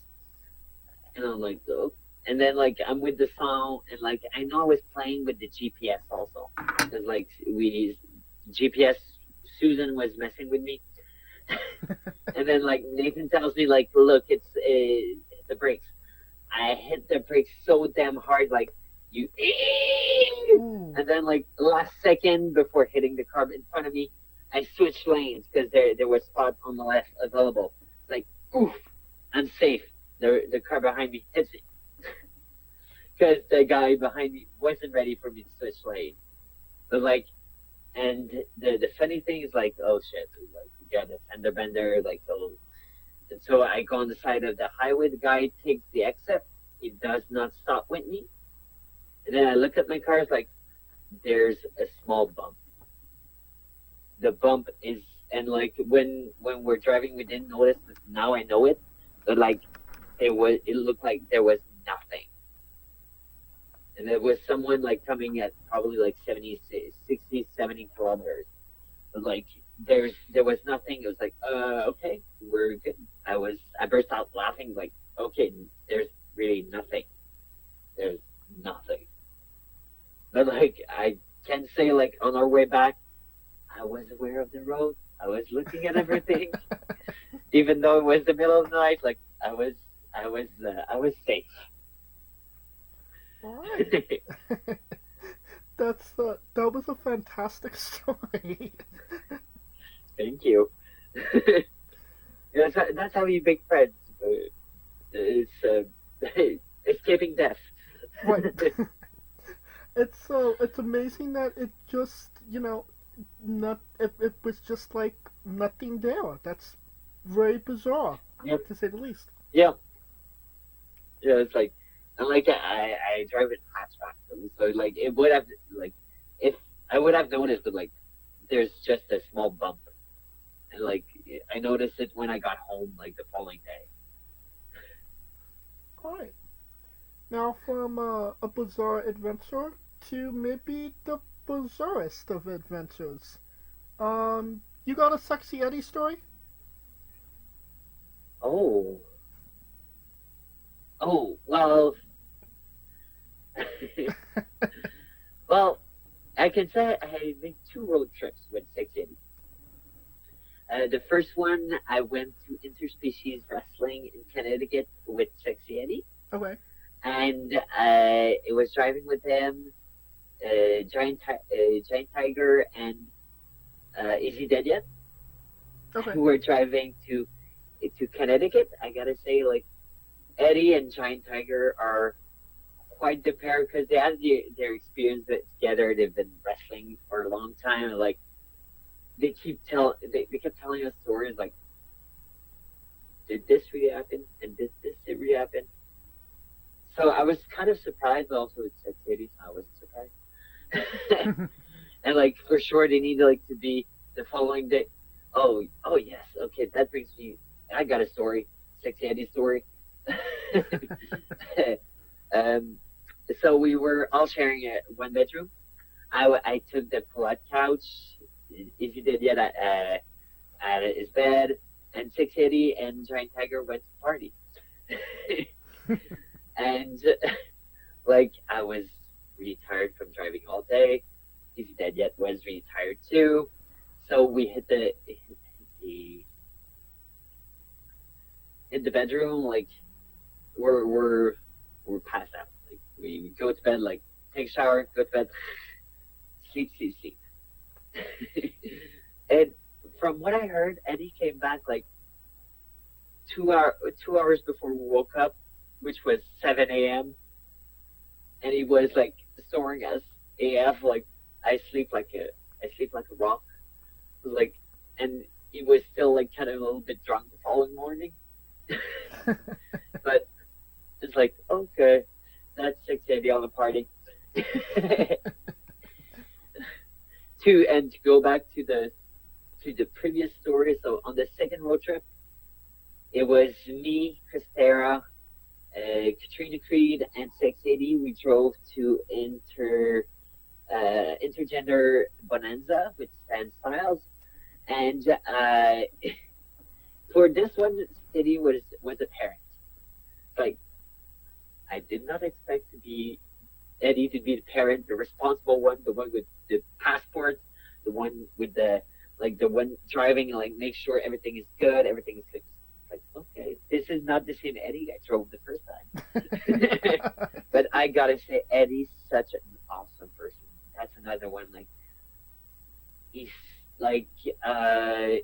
Speaker 9: And I'm like, oh. And then I'm with the song, and I know I was playing with the GPS also, because GPS Susan was messing with me. And then Nathan tells me look, it's the brakes. I hit the brakes so damn hard, you. And then last second before hitting the car in front of me, I switched lanes because there was spot on the left available. Oof, I'm safe. The car behind me hits me because the guy behind me wasn't ready for me to switch lanes. But and the funny thing is oh shit, we got a fender bender, and so I go on the side of the highway. The guy takes the exit. He does not stop with me. And then I look at my car. It's there's a small bump. The bump is, and when we're driving, we didn't notice. Now I know it. But it looked like there was nothing. And there was someone coming at probably 70, 60, 70 kilometers. But there was nothing. It was okay, we're good. I burst out laughing okay, there's really nothing. There's nothing. But I can say on our way back, I was aware of the road. I was looking at everything. Even though it was the middle of the night, I was safe.
Speaker 11: All right. That was a fantastic story.
Speaker 9: Thank you. That's how you make friends. It's escaping death.
Speaker 11: Right. It's amazing that it just it was just nothing there. That's very bizarre,
Speaker 9: yep,
Speaker 11: to say the least.
Speaker 9: Yeah. Yeah, it's and I drive in hatchback, so it would have if I would have noticed, but there's just a small bump, and I noticed it when I got home the following day.
Speaker 11: All right. Now from a bizarre adventure to maybe the bizarrest of adventures. You got a Sexy Eddie story?
Speaker 9: Oh, well. Well, I can say I made 2 road trips with Sexy Eddie. The first one, I went to interspecies wrestling in Connecticut with Sexy Eddie.
Speaker 11: Okay.
Speaker 9: And it was driving with him, Giant Tiger, and Is He Dead Yet?
Speaker 11: Okay.
Speaker 9: Who were driving to Connecticut. I gotta say, Eddie and Giant Tiger are quite the pair because they had their experience together. They've been wrestling for a long time. They kept telling us stories did this really happen and did this really happen? So I was kind of surprised, but also it's Sexy Eddie, so I wasn't surprised. And for sure they need to be the following day. Oh yes, okay, that brings me. I got a story, Sexy Eddie story. So we were all sharing a one bedroom. I took the pull-out couch. If you did yet, at his bed, and 680 and Giant Tiger went to party. And like I was really tired from driving all day. If you did yet was really tired too. So we hit the bedroom, like we're passed out. Like we go to bed, like take a shower, go to bed, sleep. And from what I heard, Eddie came back like 2 hours before we woke up, which was 7 a.m. And he was like snoring as AF, like I sleep like a rock. Like, and he was still like kind of a little bit drunk the following morning. But it's like, okay, that's 680 on the party. To go back to the previous story. So on the second road trip, it was me, Kristara, Katrina Creed, and 680. We drove to Intergender Bonanza with Stan Styles, and for this one, City was a parent. Like, I did not expect Eddie to be the parent, the responsible one, the one with the passport, the one with the one driving and like make sure everything is good, everything is like, okay, this is not the same Eddie I drove the first time. But I gotta say, Eddie's such an awesome person. That's another one. Like, he's like,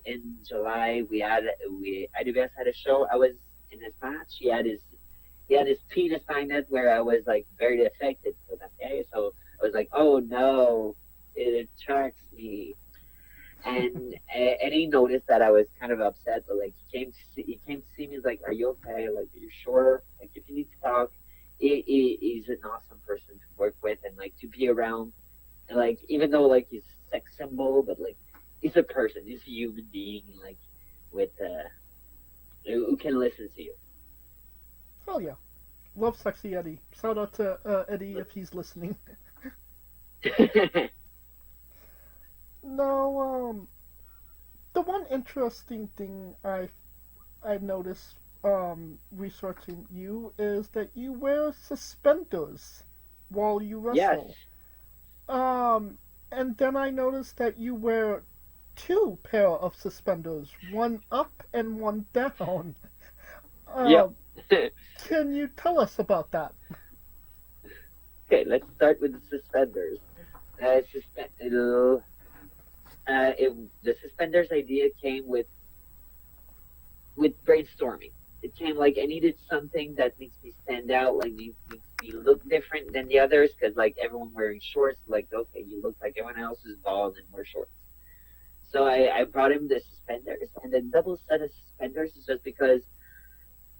Speaker 9: in July IWS had a show. I was in his match. He had his penis magnet where I was like very affected for that day. So I was like, oh no, it attracts me. And he noticed that I was kind of upset, but like he came to see me. He's like, "Are you okay? Like, are you sure? Like, if you need to talk." He's an awesome person to work with and like to be around. And like, even though like he's a sex symbol, but like he's a person, he's a human being, like with who can listen to you.
Speaker 11: Oh yeah, love Sexy Eddie. Shout out to Eddie if he's listening. Now, the one interesting thing I've noticed researching you is that you wear suspenders while you wrestle.
Speaker 9: Yes.
Speaker 11: And then I noticed that you wear 2 pair of suspenders, one up and one down.
Speaker 9: Yep.
Speaker 11: Can you tell us about that?
Speaker 9: Okay, let's start with the suspenders. The suspenders idea came with brainstorming. It came like I needed something that makes me stand out, like makes me look different than the others, because like everyone wearing shorts, like okay, you look like everyone else is bald and wear shorts. So I brought him the suspenders, and the double set of suspenders is just because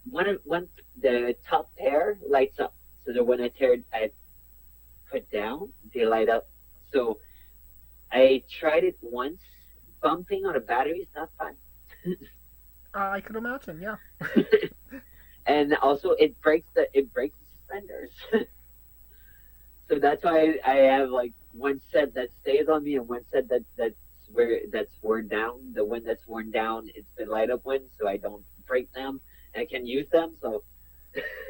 Speaker 9: one the top pair lights up, so that when I put down, they light up. So I tried it once. Bumping on a battery is not fun.
Speaker 11: I could imagine, yeah.
Speaker 9: And also, it breaks the suspenders. So that's why I have like one set that stays on me and one set that's worn down. The one that's worn down, it's the light up one, so I don't break them and I can use them. So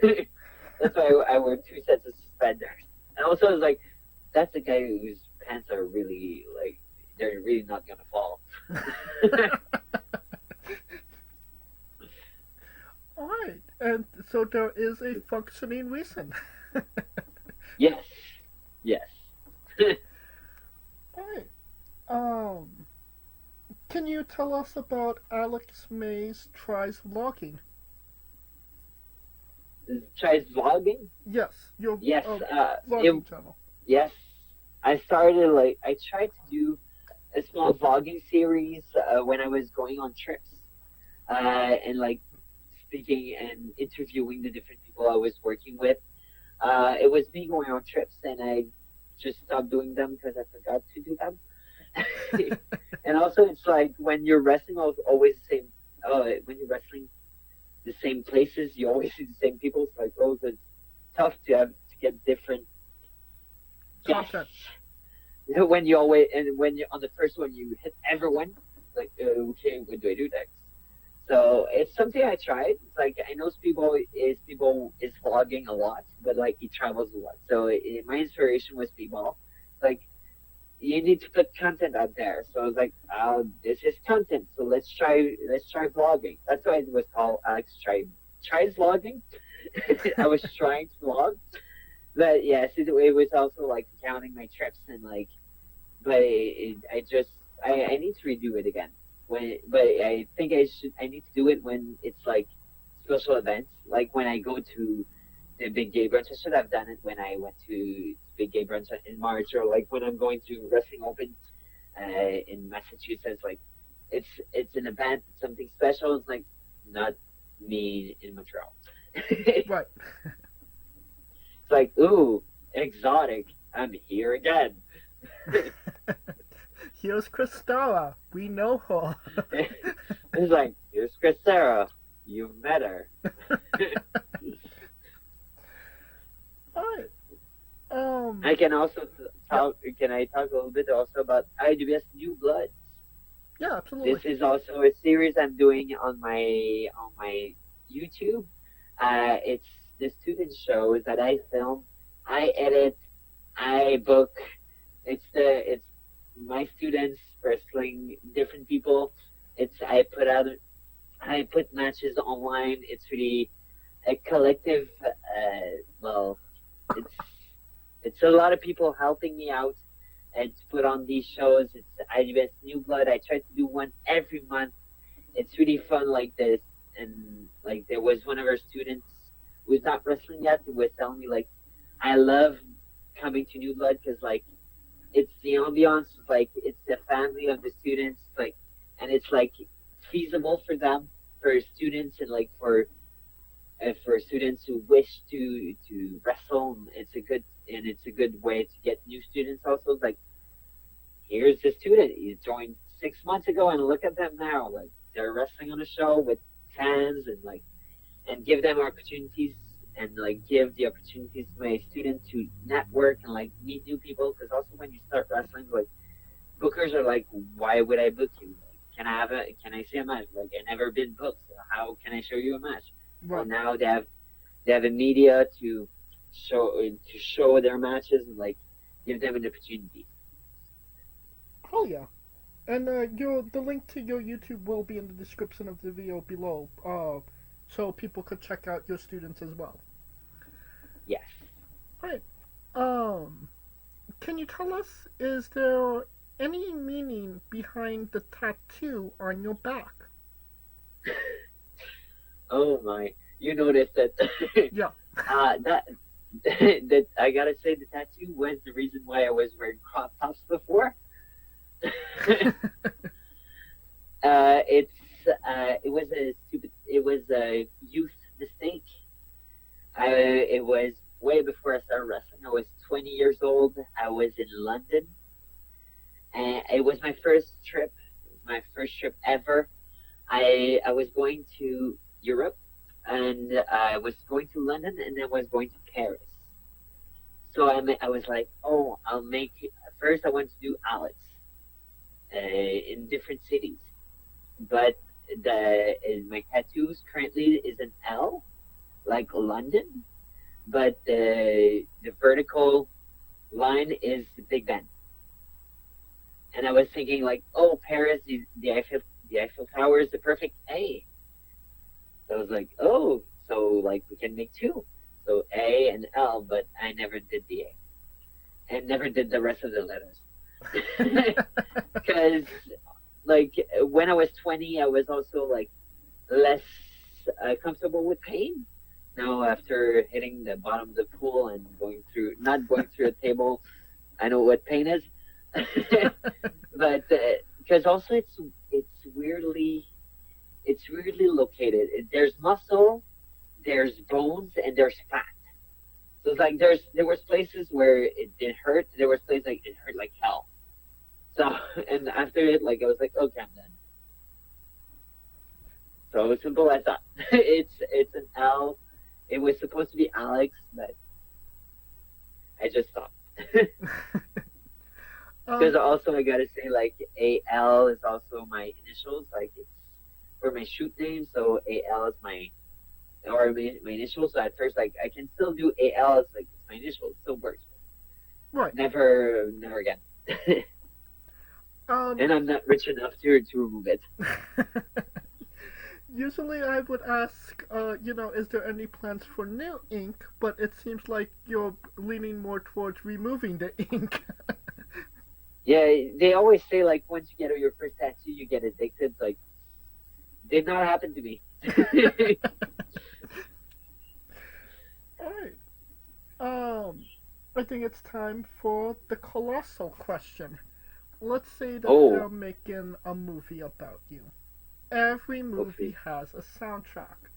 Speaker 9: that's why I wear 2 sets of suspenders. And also, it's like that's the guy whose pants are really like they're really not gonna fall.
Speaker 11: All right, and so there is a functioning reason.
Speaker 9: Yes.
Speaker 11: All right. Can you tell us about Alex May's Tries Vlogging?
Speaker 9: Tries vlogging?
Speaker 11: Yes, your
Speaker 9: Yes.
Speaker 11: vlogging channel.
Speaker 9: Yes. I tried to do a small vlogging series when I was going on trips, and like speaking and interviewing the different people I was working with. It was me going on trips, and I just stopped doing them because I forgot to do them. And also, it's like when you're wrestling, always the same. When you're wrestling the same places, you always see the same people. It's like, it's tough to get different
Speaker 11: 100%.
Speaker 9: When you always, and when you on the first one you hit everyone, like okay, what do I do next? So it's something I tried. It's like I know Speedball is vlogging a lot, but like he travels a lot. So my inspiration was Speedball. Like you need to put content out there. So I was like, this is content. So let's try vlogging. That's why it was called Alex tries vlogging. I was trying to vlog, but yes, it was also like counting my trips and like, but I need to redo it again. But I think I need to do it when it's like special events, like when I go to the Big Gay Brunch. I should have done it when I went to Big Gay Brunch in March, or like when I'm going to Wrestling Open in Massachusetts. Like it's an event, it's something special. It's like not me in Montreal.
Speaker 11: Right.
Speaker 9: It's like, ooh, exotic. I'm here again.
Speaker 11: Here's Kristara. We know her.
Speaker 9: It's like, here's Kristara. You met her.
Speaker 11: Alright.
Speaker 9: I can also talk. Can I talk a little bit also about IWS New Blood?
Speaker 11: Yeah, absolutely.
Speaker 9: This is also a series I'm doing on my YouTube. It's the student shows that I film, I edit, I book. It's my students wrestling different people. I put matches online. It's really a collective. It's a lot of people helping me out and to put on these shows. It's IWS New Blood. I try to do one every month. It's really fun like this. And like there was one of our students who's not wrestling yet who was telling me like, I love coming to New Blood because like it's the ambiance, like it's the family of the students, like, and it's like feasible for them, for students, and like for students who wish to wrestle. It's a good way to get new students also. Like, here's the student, he joined 6 months ago, and look at them now, like they're wrestling on a show with fans, and like, and give them opportunities, and like give the opportunities to my students to network and like meet new people. Because also when you start wrestling, like bookers are like, why would I book you? Like, can I see a match? Like, I never been booked, so how can I show you a match?
Speaker 11: Right.
Speaker 9: Well, now they have a media to show their matches and like give them an opportunity.
Speaker 11: Oh yeah. And the link to your YouTube will be in the description of the video below, so people could check out your students as well.
Speaker 9: Yes.
Speaker 11: Right. Can you tell us, is there any meaning behind the tattoo on your back?
Speaker 9: Oh my! You noticed that?
Speaker 11: Yeah.
Speaker 9: That I gotta say, the tattoo was the reason why I was wearing crop tops before. It was a youth mistake. It was way before I started wrestling. I was 20 years old. I was in London, and it was my first trip ever. I was going to Europe, and I was going to London, and then was going to Paris. So I was like, oh, first I want to do Alex in different cities, but my tattoos currently is an L, like London, but the vertical line is the Big Ben. And I was thinking like, oh, Paris, the Eiffel Tower is the perfect A. So I was like, oh, so like we can make two. So A and L, but I never did the A. And never did the rest of the letters. Because like when I was 20, I was also like less comfortable with pain. Now after hitting the bottom of the pool and not going through a table, I know what pain is. But because also it's weirdly located. There's muscle, there's bones, and there's fat. So it's like there was places where it did hurt. There was places like it hurt like hell. So and after it, like I was like, okay, I'm done. So simple as that. It's an L. It was supposed to be Alex, but I just stopped. Because also I gotta say, like, AL is also my initials, like it's for my shoot name, so AL is my initials. So at first, like, I can still do AL as like it's my initials, it still works.
Speaker 11: Right.
Speaker 9: Never again. And I'm not rich enough to remove it.
Speaker 11: Usually I would ask, is there any plans for new ink? But it seems like you're leaning more towards removing the ink.
Speaker 9: Yeah, they always say, like, once you get your first tattoo, you get addicted. Like, did not happen to me.
Speaker 11: Alright. I think it's time for the colossal question. Let's say that they're making a movie about you. Every movie has a soundtrack.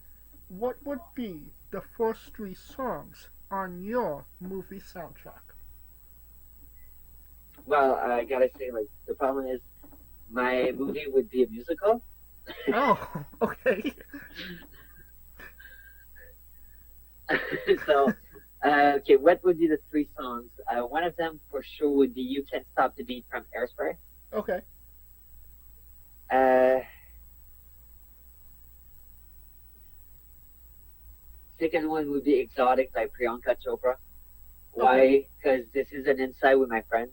Speaker 11: What would be the first 3 songs on your movie soundtrack?
Speaker 9: Well, I gotta say, like, the problem is my movie would be a musical.
Speaker 11: Oh, okay.
Speaker 9: So, okay, what would be the 3 songs? One of them for sure would be "You Can't Stop the Beat" from Airspire.
Speaker 11: Okay.
Speaker 9: Second one would be "Exotic" by Priyanka Chopra. Why? Because this is an inside with my friends.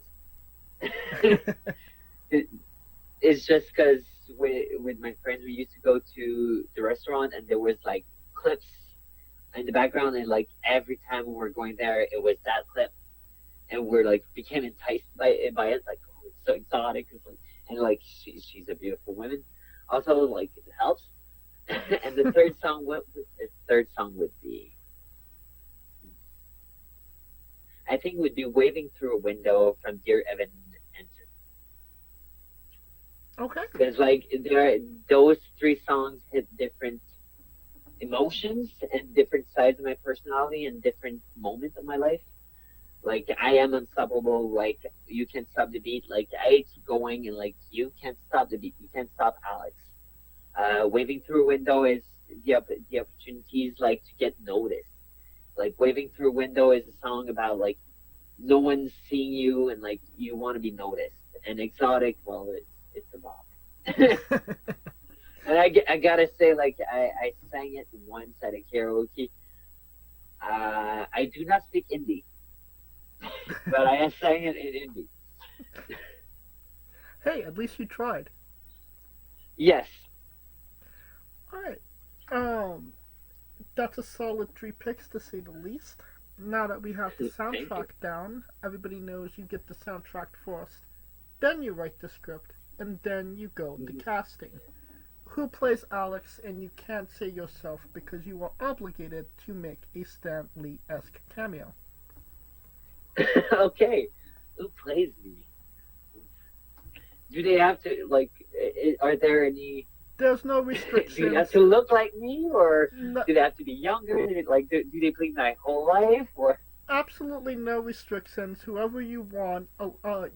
Speaker 9: It's just because with my friends we used to go to the restaurant and there was like clips in the background, and like every time we were going there it was that clip, and we're like became enticed by it, like, oh, it's so exotic. It's like, and like she's a beautiful woman. Also, like, it helps. And the third song, would be, I think, would be "Waving Through a Window" from Dear Evan Hansen.
Speaker 11: Okay.
Speaker 9: Because like those 3 songs hit different emotions and different sides of my personality and different moments of my life. Like, I Am Unstoppable, like, You Can't Stop the Beat, like, I keep going, and like, You Can't Stop the Beat, You Can't Stop Alex. Waving Through a Window is the opportunities, like, to get noticed. Like, Waving Through a Window is a song about, like, no one's seeing you and like you want to be noticed. And Exotic, well, it's a bop. And I gotta say, like, I sang it once at a karaoke. I do not speak Hindi, but I sang it in Hindi.
Speaker 11: Hey, at least you tried.
Speaker 9: Yes.
Speaker 11: Alright. That's a solid 3 picks, to say the least. Now that we have the soundtrack down, everybody knows you get the soundtrack first, then you write the script, and then you go to casting. Who plays Alex? And you can't say yourself because you are obligated to make a Stan Lee-esque cameo.
Speaker 9: Okay. Who plays me? Do they have to, like, are there any...
Speaker 11: There's no restrictions.
Speaker 9: Do they have to look like me, or do they have to be younger? Like, do they play my whole life, or?
Speaker 11: Absolutely no restrictions. Whoever you want,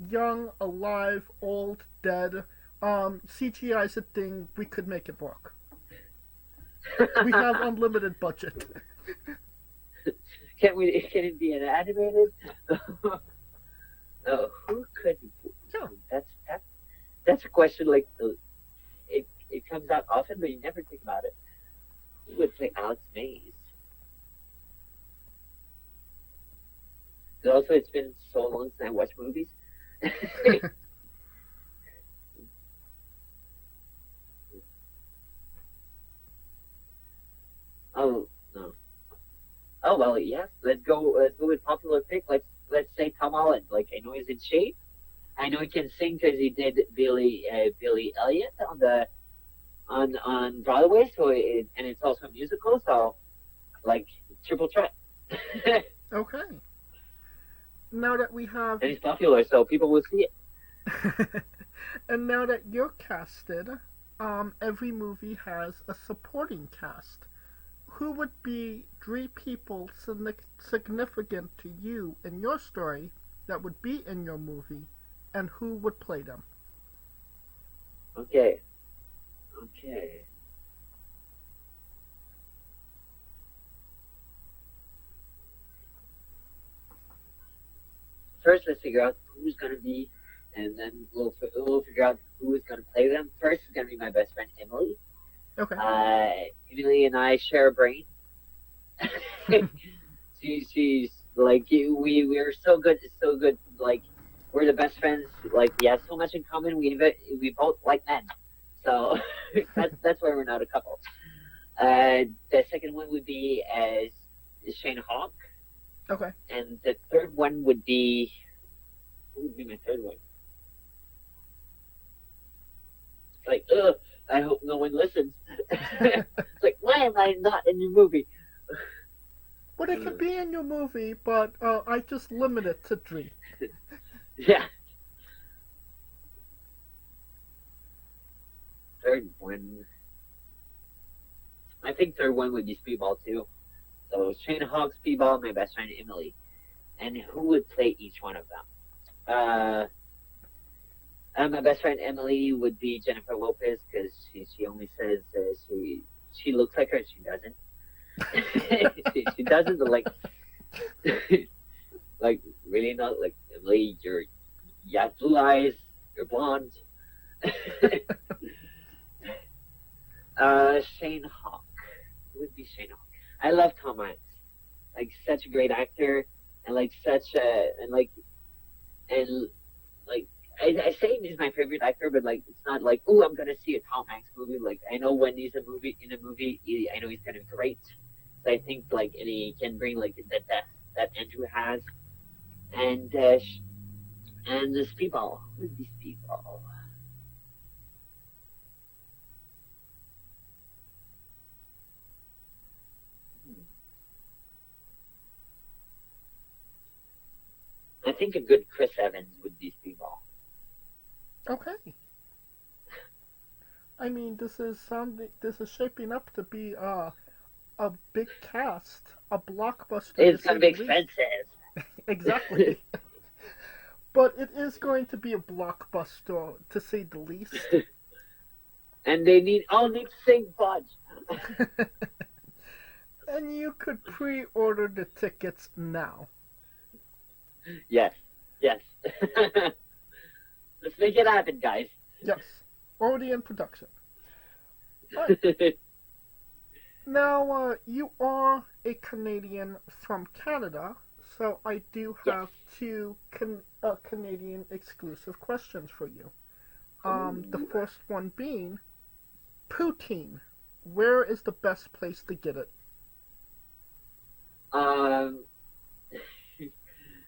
Speaker 11: young, alive, old, dead. CGI is a thing. We could make it work. We have unlimited budget.
Speaker 9: Can it be an animated? Oh, who could? Yeah. That's a question. Like, it comes out often, but you never think about it. Who would play Alex Mays? And also, it's been so long since I watched movies. Oh no. Oh well, yes. Let's go with popular pick. Let's say Tom Holland. Like, I know he's in shape. I know he can sing because he did Billy Elliot on Broadway. So and it's also a musical. So, like, triple threat.
Speaker 11: Okay. Now that we have...
Speaker 9: And he's popular, so people will see
Speaker 11: it. And now that you're casted, every movie has a supporting cast. Who would be 3 people significant to you in your story that would be in your movie, and who would play them?
Speaker 9: Okay. first let's figure out who's gonna be, and then we'll figure out who is gonna play them. First is gonna be my best friend Emily.
Speaker 11: Okay.
Speaker 9: Emily and I share a brain. she's like we're so good. It's so good. Like we're the best friends. Like we have so much in common. We both like men. So that's why we're not a couple. The second one would be Shane Hawk.
Speaker 11: Okay.
Speaker 9: And the third one would be, who would be my third one? It's like, I hope no one listens. It's like, why am I not in your movie?
Speaker 11: But it could be in your movie, but I just limit it to 3.
Speaker 9: Yeah. Third one. I think third one would be Speedball too. So Shane Hawk, Speedball, my best friend Emily. And who would play each one of them? My best friend Emily would be Jennifer Lopez because she only says she looks like her. She doesn't. she doesn't, but like really not like Emily. You have blue eyes. You're blonde. Shane Hawk. Who would be Shane Hawk? I love Tom Hanks. Like such a great actor, and like I say he's my favorite actor, but like it's not like, oh, I'm gonna see a Tom Hanks movie. Like I know when he's in a movie, I know he's gonna be great. So I think like, and he can bring like that Andrew has, and the Speedball. Who would be Speedball? I think a good Chris Evans would be Speedball.
Speaker 11: Okay. I mean, this is shaping up to be a big cast, a blockbuster.
Speaker 9: It's gonna be expensive.
Speaker 11: Exactly. But it is going to be a blockbuster, to say the least.
Speaker 9: And they all need to sing Fudge.
Speaker 11: And you could pre-order the tickets now.
Speaker 9: Yes. Let's make it happen, guys.
Speaker 11: Yes. Already in production. Right. Now, you are a Canadian from Canada, so I do have 2 Canadian exclusive questions for you. The first one being, poutine. Where is the best place to get it?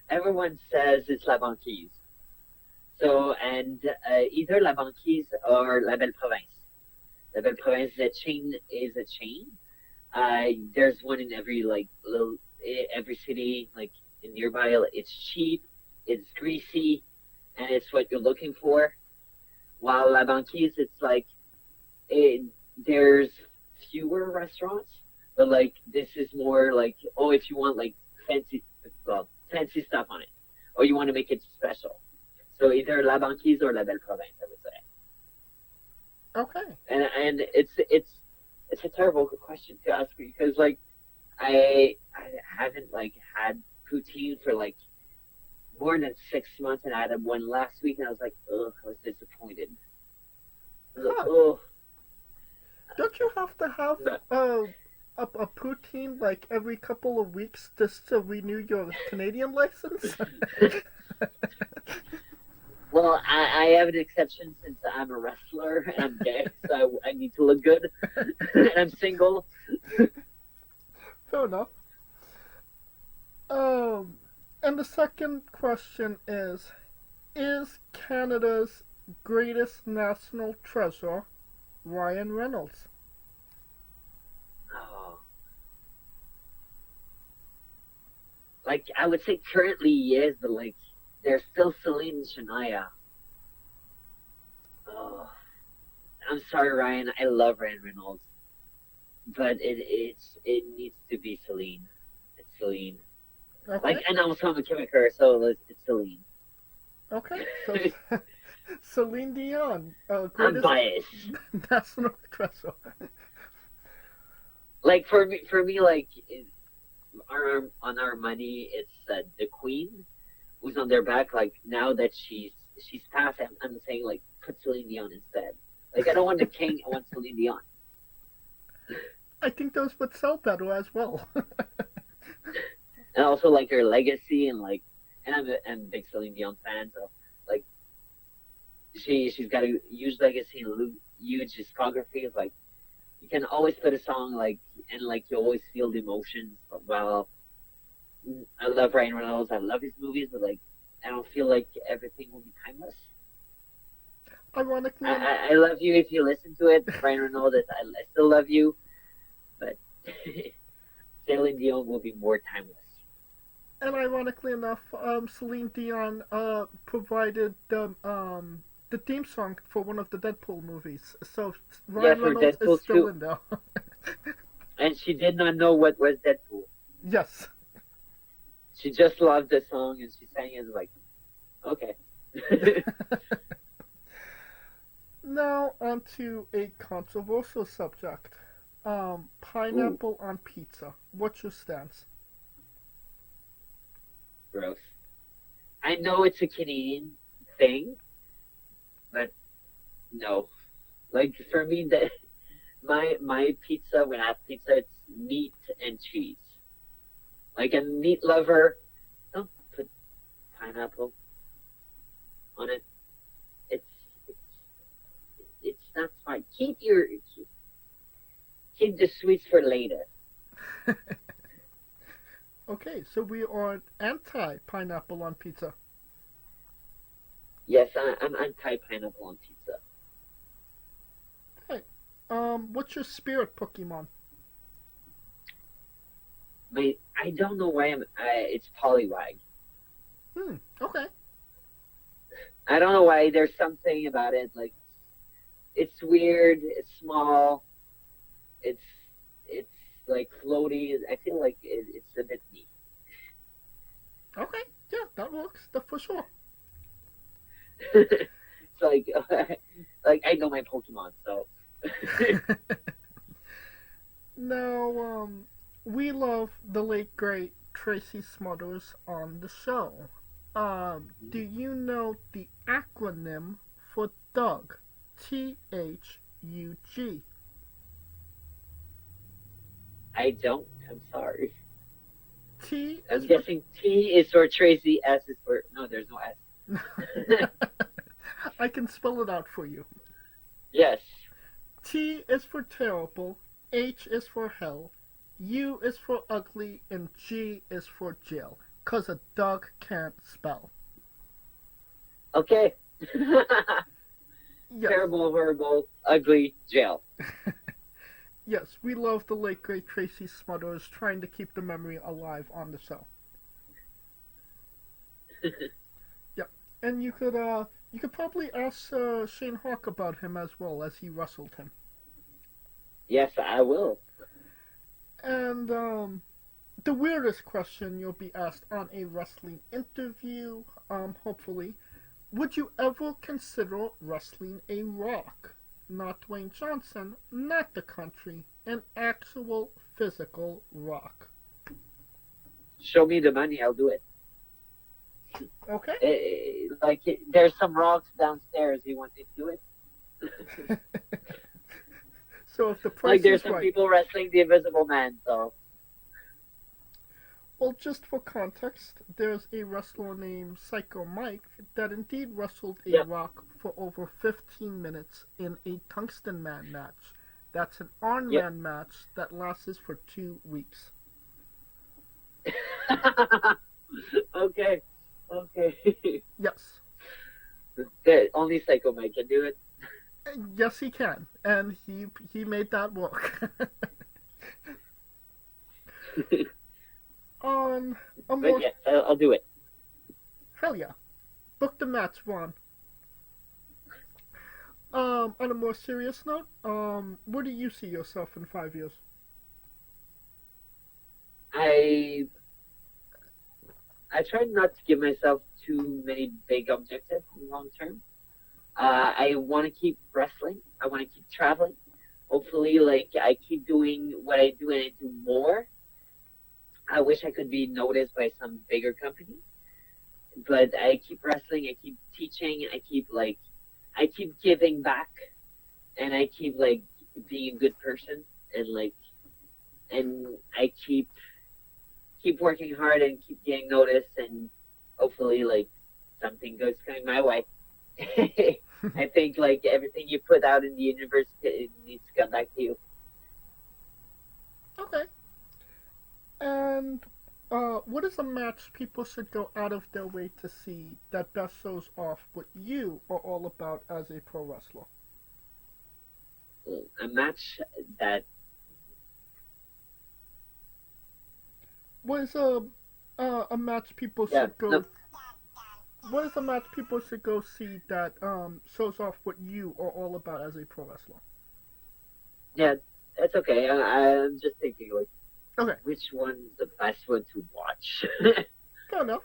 Speaker 9: Everyone says it's La Banquise. So, and either La Banquise or La Belle Province. La Belle Province is a chain. There's one in every every city, like in nearby. It's cheap, it's greasy, and it's what you're looking for. While La Banquise, it's like there's fewer restaurants, but like this is more like, oh, if you want like fancy stuff on it, or you want to make it special. So either La Banquise or La Belle Province, I would say.
Speaker 11: Okay.
Speaker 9: And it's a terrible question to ask me because like I haven't like had poutine for like more than 6 months, and I had one last week, and I was like, ugh, I was disappointed. I was like, oh.
Speaker 11: Don't you have to have a poutine like every couple of weeks just to renew your Canadian license?
Speaker 9: Well, I have an exception since I'm a wrestler and I'm gay, so I need to look good, and I'm single.
Speaker 11: Fair enough. And the second question is Canada's greatest national treasure Ryan Reynolds?
Speaker 9: Oh. Like, I would say currently he is, but like, there's still Celine and Shania. Oh. I'm sorry, Ryan. I love Ryan Reynolds. But it needs to be Celine. It's Celine.
Speaker 11: Okay.
Speaker 9: Like, and also I'm a chemiker, so it's Celine.
Speaker 11: Okay. So Celine Dion,
Speaker 9: I'm
Speaker 11: greatest
Speaker 9: biased.
Speaker 11: national treasure.
Speaker 9: Like for me, like on our money, it's the Queen who's on their back. Like now that she's passed, I'm saying like put Celine Dion instead. Like I don't want the king, I want Celine Dion.
Speaker 11: I think those would sell better as well.
Speaker 9: And also like her legacy and I'm a big Celine Dion fan, so like she's got a huge legacy and huge discography. It's like you can always put a song like and like you always feel the emotions. But well, I love Ryan Reynolds, I love his movies, but like I don't feel like everything will be timeless.
Speaker 11: Ironically,
Speaker 9: I love you if you listen to it, Ryan Reynolds. I still love you, but Celine Dion will be more timeless.
Speaker 11: and ironically enough, Celine Dion provided the theme song for one of the Deadpool movies. So Ryan
Speaker 9: for
Speaker 11: Reynolds
Speaker 9: Deadpool
Speaker 11: is still
Speaker 9: too.
Speaker 11: in there.
Speaker 9: And she did not know what was Deadpool.
Speaker 11: Yes.
Speaker 9: She just loved the song and she sang it like, okay.
Speaker 11: Now onto a controversial subject. Pineapple on pizza. What's your stance?
Speaker 9: Gross. I know it's a Canadian thing, but no. Like for me, that my pizza, when I have pizza, it's meat and cheese. Like a meat lover, don't put pineapple on it. It's not smart. Keep the sweets for later.
Speaker 11: Okay, so we are anti-pineapple on pizza.
Speaker 9: Yes, I'm anti-pineapple on pizza.
Speaker 11: What's your spirit Pokemon?
Speaker 9: I don't know why it's Poliwag.
Speaker 11: Okay.
Speaker 9: I don't know why. There's something about it. Like, it's weird. It's small. It's like floaty. I feel like it's a bit neat.
Speaker 11: Okay, yeah, that works. That for sure.
Speaker 9: It's like I know my Pokemon, so.
Speaker 11: Now, we love the late great Tracy Smothers on the show. Do you know the acronym for Doug? THUG.
Speaker 9: I don't. I'm sorry.
Speaker 11: T
Speaker 9: I'm
Speaker 11: is
Speaker 9: guessing T is for Tracy. S is for there's no S.
Speaker 11: for... I can spell it out for you.
Speaker 9: Yes.
Speaker 11: T is for terrible, H is for hell, U is for ugly, and G is for jail. 'Cause a dog can't spell.
Speaker 9: Okay.
Speaker 11: Yes.
Speaker 9: Terrible, horrible, ugly, jail.
Speaker 11: Yes, we love the late great Tracy Smothers trying to keep the memory alive on the show. Yep. And you could probably ask Shane Hawk about him as well, as he wrestled him.
Speaker 9: Yes, I will.
Speaker 11: And the weirdest question you'll be asked on a wrestling interview, hopefully, would you ever consider wrestling a Rock? Not Dwayne Johnson, not the country, an actual physical Rock.
Speaker 9: Show me the money, I'll do it.
Speaker 11: Okay.
Speaker 9: There's some rocks downstairs. You want me to do it?
Speaker 11: So if the price
Speaker 9: there's
Speaker 11: is
Speaker 9: some
Speaker 11: right.
Speaker 9: people wrestling the Invisible Man, so.
Speaker 11: Well, just for context, there's a wrestler named Psycho Mike that indeed wrestled a Rock for over 15 minutes in a Tungsten Man match. That's an Iron Man match that lasts for 2 weeks.
Speaker 9: Okay.
Speaker 11: Yes.
Speaker 9: Only Psycho Mike can do it.
Speaker 11: Yes, he can, and he made that work. On a more
Speaker 9: But yes, I'll do it.
Speaker 11: hell yeah, book the match, Ron. On a more serious note, where do you see yourself in 5 years?
Speaker 9: I try not to give myself too many big objectives long term. I want to keep wrestling. I want to keep traveling. Hopefully, I keep doing what I do and I do more. I wish I could be noticed by some bigger company. but I keep wrestling, I keep teaching, I keep giving back, and I keep like being a good person, and I keep working hard and keep getting noticed, and hopefully like something goes coming my way. I think like everything you put out in the universe, it needs to come back to you.
Speaker 11: Okay. And what is a match people should go out of their way to see that best shows off what you are all about as a pro wrestler?
Speaker 9: A match that
Speaker 11: What is a match people should go?
Speaker 9: no,
Speaker 11: What is a match people should go see that shows off what you are all about as a pro wrestler?
Speaker 9: yeah, that's okay. I'm just thinking like,
Speaker 11: Okay,
Speaker 9: which one's the best one to watch?
Speaker 11: fair enough.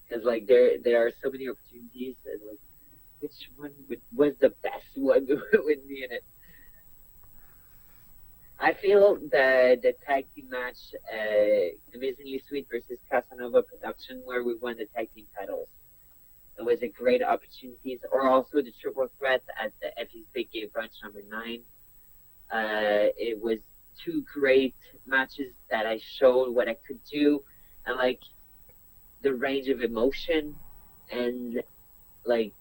Speaker 9: Because like there are so many opportunities, and like which one was the best one with me in it? I feel the tag team match, Amazingly Sweet versus Casanova Production, where we won the tag team titles. It was a great opportunity. Or also the triple threat at the Effy's Big Game Brunch #9. It was two great matches that I showed what I could do, and like the range of emotion, and like,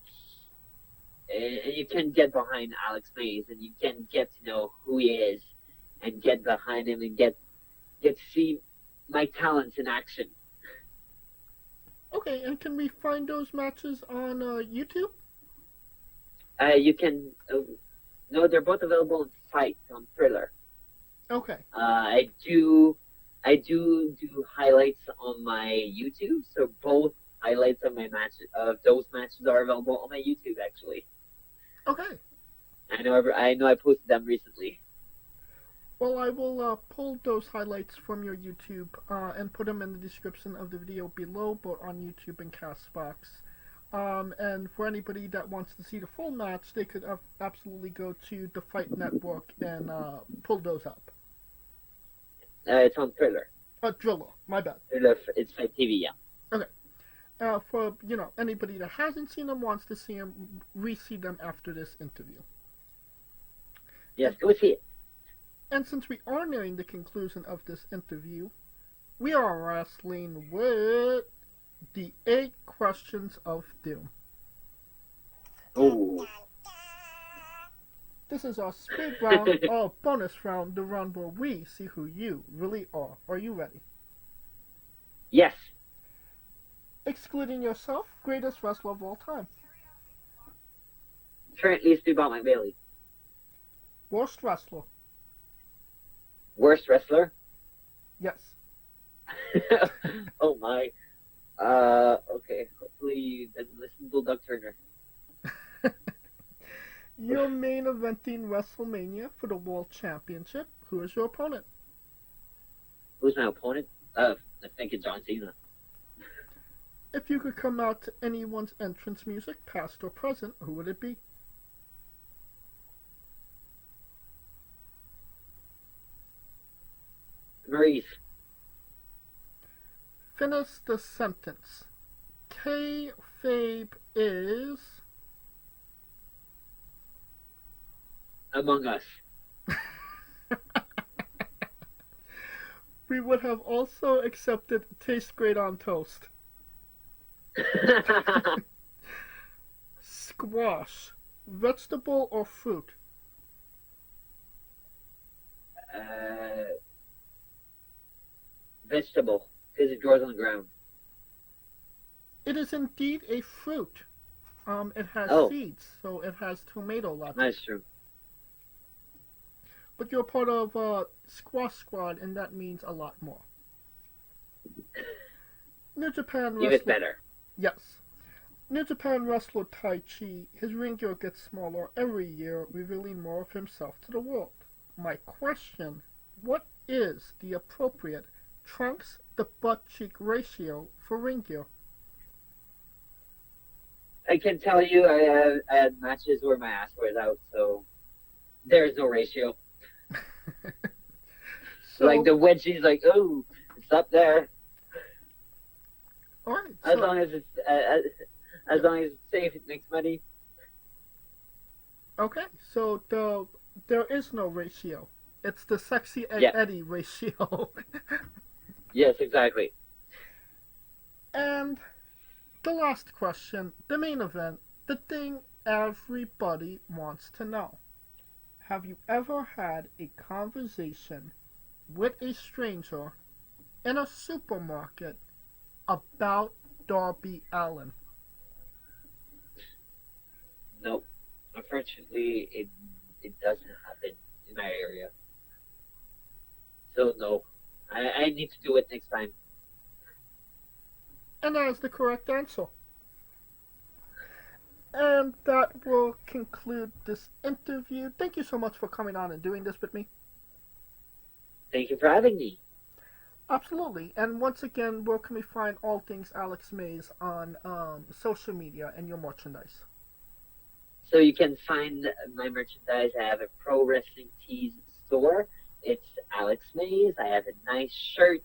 Speaker 9: and you can get behind Alex Mays, and you can get to know who he is, and get behind him, and get to see my talents in action.
Speaker 11: Okay, and can we find those matches on YouTube?
Speaker 9: You can. No, they're both available on site on Thriller.
Speaker 11: Okay.
Speaker 9: I do highlights on my YouTube, so both highlights of those matches are available on my YouTube actually.
Speaker 11: Okay.
Speaker 9: I know I posted them recently.
Speaker 11: Well, I will pull those highlights from your YouTube and put them in the description of the video below, both on YouTube and Castbox. And for anybody that wants to see the full match, they could absolutely go to the Fight Network and pull those up.
Speaker 9: It's on Thriller.
Speaker 11: Driller, my bad.
Speaker 9: Thriller, it's Fight TV, yeah.
Speaker 11: Okay. For anybody that hasn't seen them, wants to see them, re-see them after this interview.
Speaker 9: Yes, go see it.
Speaker 11: And since we are nearing the conclusion of this interview, we are wrestling with the 8 questions of doom.
Speaker 9: Oh.
Speaker 11: This is our speed round, our bonus round, the round where we see who you really are. Are you ready?
Speaker 9: Yes.
Speaker 11: Excluding yourself, greatest wrestler of all time.
Speaker 9: Currently, Stu Bob McBailey.
Speaker 11: Worst wrestler.
Speaker 9: Worst wrestler?
Speaker 11: Yes.
Speaker 9: Oh my. Okay. Hopefully you doesn't listen to Bulldog Turner.
Speaker 11: You're main eventing WrestleMania for the World Championship. Who is your opponent?
Speaker 9: Who's my opponent? I think it's John Cena.
Speaker 11: If you could come out to anyone's entrance music, past or present, who would it be?
Speaker 9: Maurice.
Speaker 11: Finish the sentence. Kayfabe is...
Speaker 9: Among Us.
Speaker 11: We would have also accepted tastes great on toast. Squash. Vegetable or fruit?
Speaker 9: Vegetable, because it grows on the ground.
Speaker 11: It is indeed a fruit. It has seeds, so it has tomato lots.
Speaker 9: That's true.
Speaker 11: But you're part of Squash Squad, and that means a lot more. New Japan wrestler.
Speaker 9: Even better.
Speaker 11: Yes. New Japan wrestler Tai Chi, his ring gear gets smaller every year, revealing more of himself to the world. My question, what is the appropriate trunks to butt cheek ratio for ring gear?
Speaker 9: I can tell you I had matches where my ass was out, so there's no ratio.
Speaker 11: So,
Speaker 9: like the wedgie's like, oh, it's up there.
Speaker 11: All right.
Speaker 9: As long as it's as long as it's safe, it makes money.
Speaker 11: Okay, so there is no ratio. It's the Sexy Eddie ratio.
Speaker 9: Yes, exactly.
Speaker 11: And the last question, the main event, the thing everybody wants to know. Have you ever had a conversation with a stranger in a supermarket about Darby Allin?
Speaker 9: No, unfortunately, it doesn't happen in my area. So no, I need to do it next time.
Speaker 11: And that is the correct answer. And that will conclude this interview. Thank you so much for coming on and doing this with me.
Speaker 9: Thank you for having me.
Speaker 11: Absolutely. And once again, where can we find all things Alex Mays on social media and your merchandise?
Speaker 9: So you can find my merchandise. I have a Pro Wrestling Tees store. It's Alex Mays. I have a nice shirt.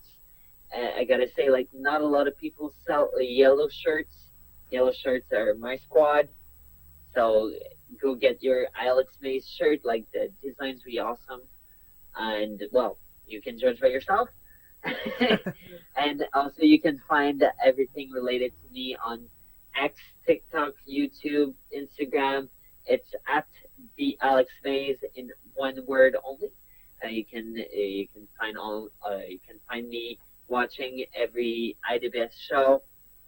Speaker 9: I gotta say, like, not a lot of people sell yellow shirts. Yellow shirts are my squad. So go get your Alex Mays shirt. Like, the design's really awesome. And, well, you can judge by yourself. And also you can find everything related to me on X, TikTok, YouTube, Instagram. It's at the Alex Mays in one word only. You can find me watching every IWS show,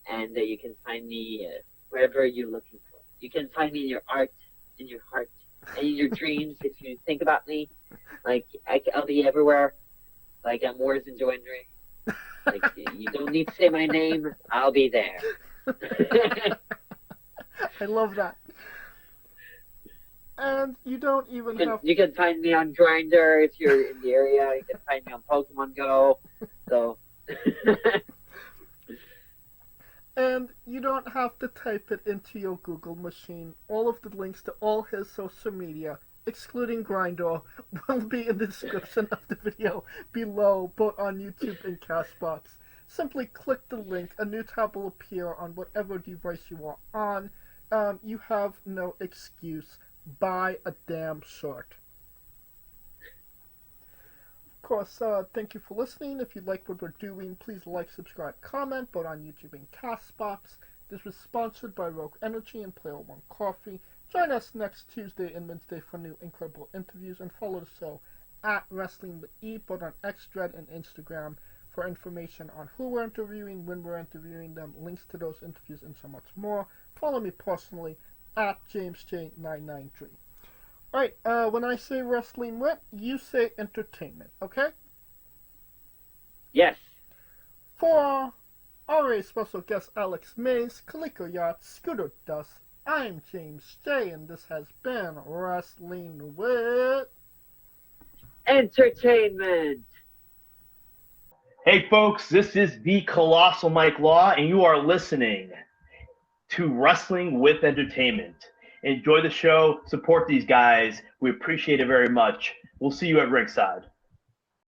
Speaker 9: and you can find me wherever you're looking for. You can find me in your art, in your heart, and in your dreams. If you think about me, like I'll be everywhere. Like I'm worse than Joe and Drink. Like you don't need to say my name. I'll be there.
Speaker 11: I love that. And you don't even have...
Speaker 9: You can find me on Grindr if you're in the area. You can find me on Pokemon Go. So.
Speaker 11: And you don't have to type it into your Google machine. All of the links to all his social media, excluding Grindr, will be in the description of the video below, both on YouTube and Castbox. Simply click the link. A new tab will appear on whatever device you are on. You have no excuse. Buy a damn shirt. Of course, thank you for listening. If you like what we're doing, please like, subscribe, comment, both on YouTube and Castbox. This was sponsored by Rogue Energy and Player One Coffee. Join us next Tuesday and Wednesday for new incredible interviews, and follow the show at Wrestling with E, both on Xthread and Instagram, for information on who we're interviewing, when we're interviewing them, links to those interviews, and so much more. Follow me personally at JamesJ993. Alright, when I say wrestling with, you say entertainment, okay?
Speaker 9: Yes.
Speaker 11: For our special guest Alex Mays, Kaliko Yacht, Scooter Dust, I'm James J, and this has been Wrestling with
Speaker 9: Entertainment.
Speaker 12: Hey folks, this is the Colossal Mike Law, and you are listening to Wrestling with Entertainment. Enjoy the show, support these guys. We appreciate it very much. We'll see you at ringside.